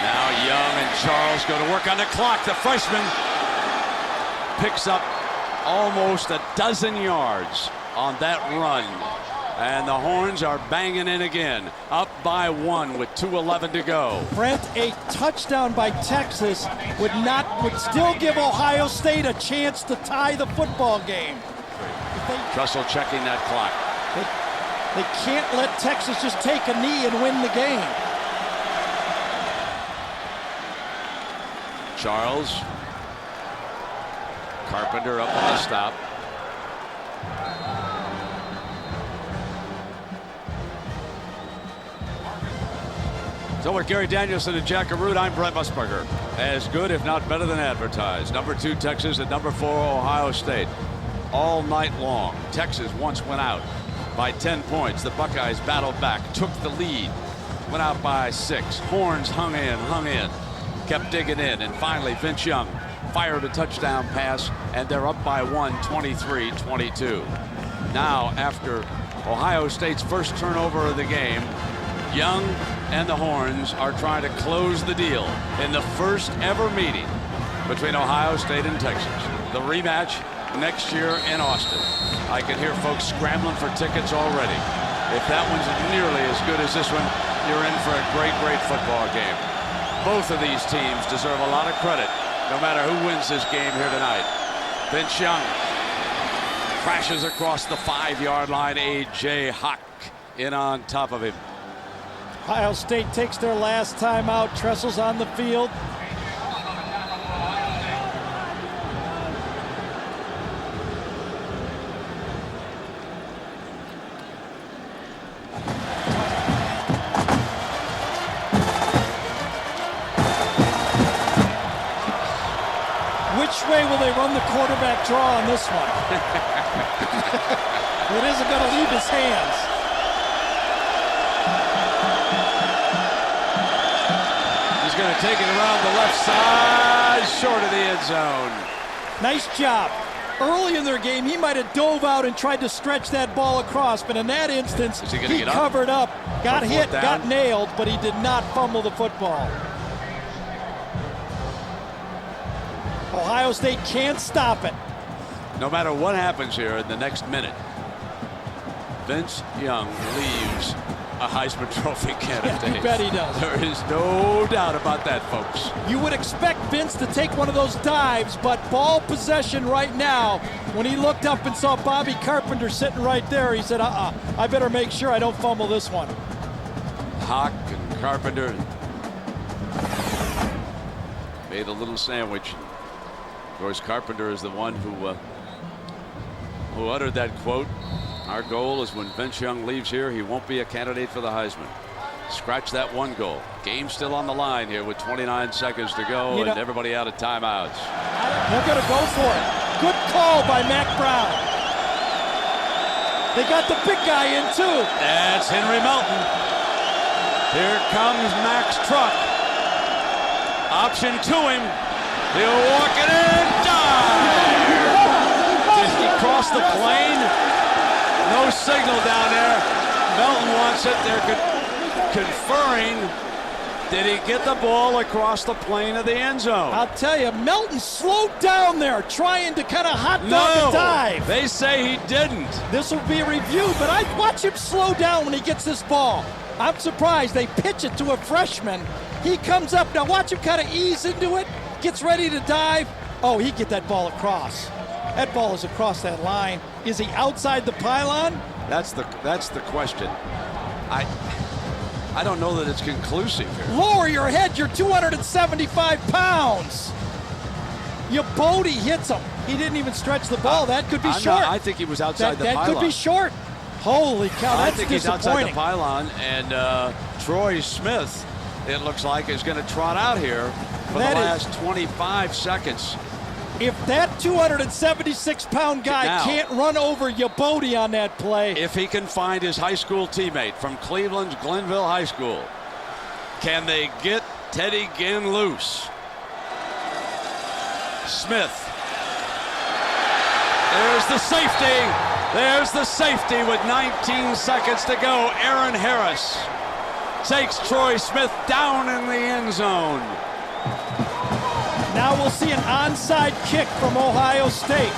Now Young and Charles go to work on the clock. The freshman picks up almost a dozen yards on that run. And the Horns are banging in again, up by 1 with 2:11 to go. Brent, a touchdown by Texas would still give Ohio State a chance to tie the football game. Trussell checking that clock. They can't let Texas just take a knee and win the game. Charles. Carpenter up on the stop. So with Gary Danielson and Jack Arute, I'm Brent Musburger. As good, if not better than advertised. Number 2 Texas and number 4 Ohio State. All night long. Texas once went out by 10 points. The Buckeyes battled back, took the lead, went out by 6. Horns hung in, kept digging in, and finally Vince Young fired a touchdown pass, and they're up by 1, 23-22. Now, after Ohio State's first turnover of the game, Young and the Horns are trying to close the deal in the first ever meeting between Ohio State and Texas. The rematch next year in Austin. I can hear folks scrambling for tickets already. If that one's nearly as good as this one, you're in for a great, great football game. Both of these teams deserve a lot of credit, no matter who wins this game here tonight. Vince Young crashes across the 5-yard line. A.J. Hawk in on top of him. Ohio State takes their last time out. Tressel's on the field. Which way will they run the quarterback draw on this one? It isn't going to leave his hands. Going to take it around the left side, short of the end zone. Nice job. Early in their game, he might have dove out and tried to stretch that ball across, but in that instance, he covered up, got hit, got nailed, but he did not fumble the football. Ohio State can't stop it. No matter what happens here in the next minute, Vince Young leaves a Heisman Trophy candidate. Yeah, you bet he does. There is no doubt about that, folks. You would expect Vince to take one of those dives, but ball possession right now, when he looked up and saw Bobby Carpenter sitting right there, he said, I better make sure I don't fumble this one. Hawk and Carpenter made a little sandwich. Of course, Carpenter is the one who uttered that quote. Our goal is when Vince Young leaves here, he won't be a candidate for the Heisman. Scratch that one goal. Game still on the line here with 29 seconds to go and everybody out of timeouts. They're going to go for it. Good call by Mack Brown. They got the big guy in too. That's Henry Melton. Here comes Mack's truck. Option to him. He'll walk it in. Dive! Did he cross the plane? No signal down there. Melton wants it. They're conferring. Did he get the ball across the plane of the end zone? I'll tell you, Melton slowed down there trying to kind of hot dog a dive. They say he didn't. This will be a review, but I watch him slow down when he gets this ball. I'm surprised they pitch it to a freshman. He comes up. Now watch him kind of ease into it, gets ready to dive. Oh, he get that ball across. That ball is across that line. Is he outside the pylon? That's the question. I don't know that it's conclusive here. Lower your head. You're 275 pounds. Yabodi hits him. He didn't even stretch the ball. That could be short. I think he was outside the pylon. That could be short. Holy cow, that's I think he's outside the disappointing. pylon, and Troy Smith, it looks like, is going to trot out here for the last 25 seconds. If that 276-pound guy can't run over Yabodi on that play. If he can find his high school teammate from Cleveland's Glenville High School, can they get Teddy Ginn loose? Smith. There's the safety. There's the safety with 19 seconds to go. Aaron Harris takes Troy Smith down in the end zone. Now we'll see an onside kick from Ohio State.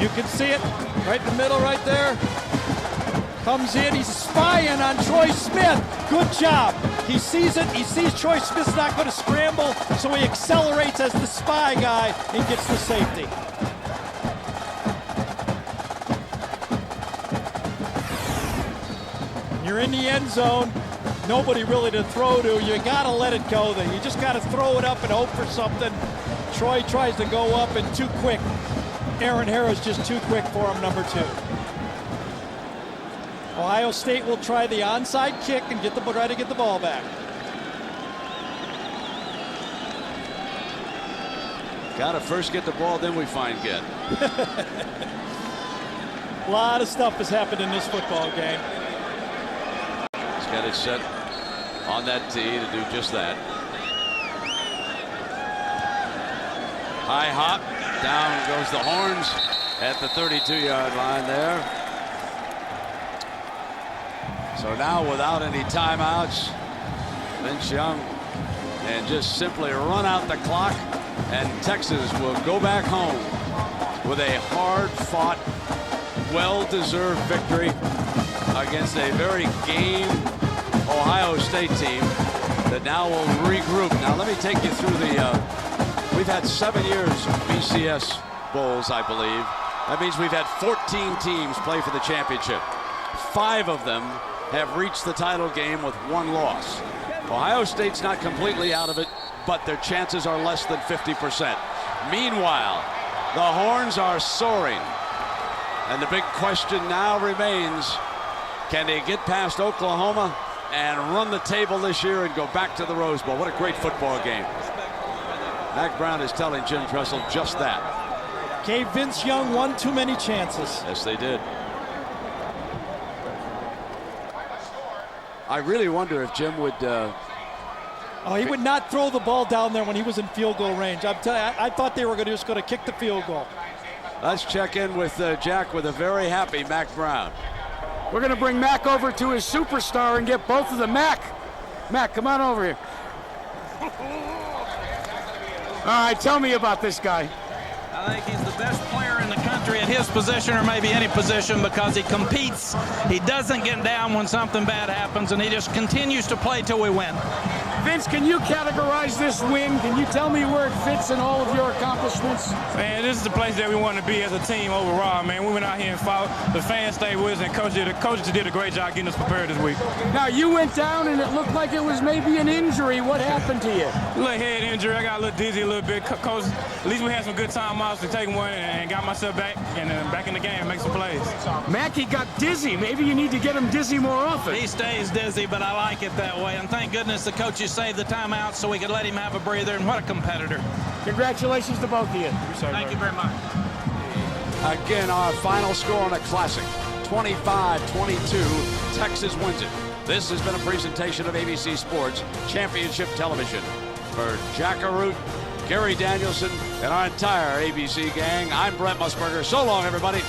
You can see it right in the middle right there. Comes in, he's spying on Troy Smith. Good job. He sees it, he sees Troy Smith's not going to scramble, so he accelerates as the spy guy and gets the safety. You're in the end zone, nobody really to throw to. You gotta let it go there. You just gotta throw it up and hope for something. Troy tries to go up and too quick. Aaron Harris just too quick for him, number 2. Ohio State will try the onside kick and try to get the ball back. Gotta first get the ball, then we find Ginn. A lot of stuff has happened in this football game. He's got it set on that tee to do just that. High hop, down goes the Horns at the 32-yard line there. So now without any timeouts, Vince Young can just simply run out the clock, and Texas will go back home with a hard-fought, well-deserved victory against a very game Ohio State team that now will regroup. Now let me take you through we've had 7 years of BCS bowls, I believe. That means we've had 14 teams play for the championship. 5 of them have reached the title game with 1 loss. Ohio State's not completely out of it, but their chances are less than 50%. Meanwhile, the Horns are soaring. And the big question now remains, can they get past Oklahoma and run the table this year and go back to the Rose Bowl? What a great football game. Mack Brown is telling Jim Tressel just that. Gave Vince Young one too many chances. Yes, they did. I really wonder if Jim would... he would not throw the ball down there when he was in field goal range. I'm telling you, I thought they were just going to kick the field goal. Let's check in with Jack with a very happy Mack Brown. We're going to bring Mack over to his superstar and get both of them. Mack, come on over here. right, tell me about this guy. I think he's the best player in the country at his position, or maybe any position, because he competes. He doesn't get down when something bad happens, and he just continues to play till we win. Vince, can you categorize this win? Can you tell me where it fits in all of your accomplishments? Man, this is the place that we want to be as a team overall, man. We went out here and fought. The fans stayed with us, and coaches did a great job getting us prepared this week. Now, you went down, and it looked like it was maybe an injury. What happened to you? A little head injury. I got a little dizzy a little bit. Coach, at least we had some good timeouts to take one and got myself back and back in the game and make some plays. Mackey got dizzy. Maybe you need to get him dizzy more often. He stays dizzy, but I like it that way. And thank goodness the coaches saved the timeout so we could let him have a breather. And what a competitor. Congratulations to both of you. Thank you very much. Again, our final score on a classic, 25-22. Texas wins it. This has been a presentation of ABC Sports Championship Television. For Jack Arute, Gary Danielson, and our entire ABC gang, I'm Brent Musburger. So long, everybody.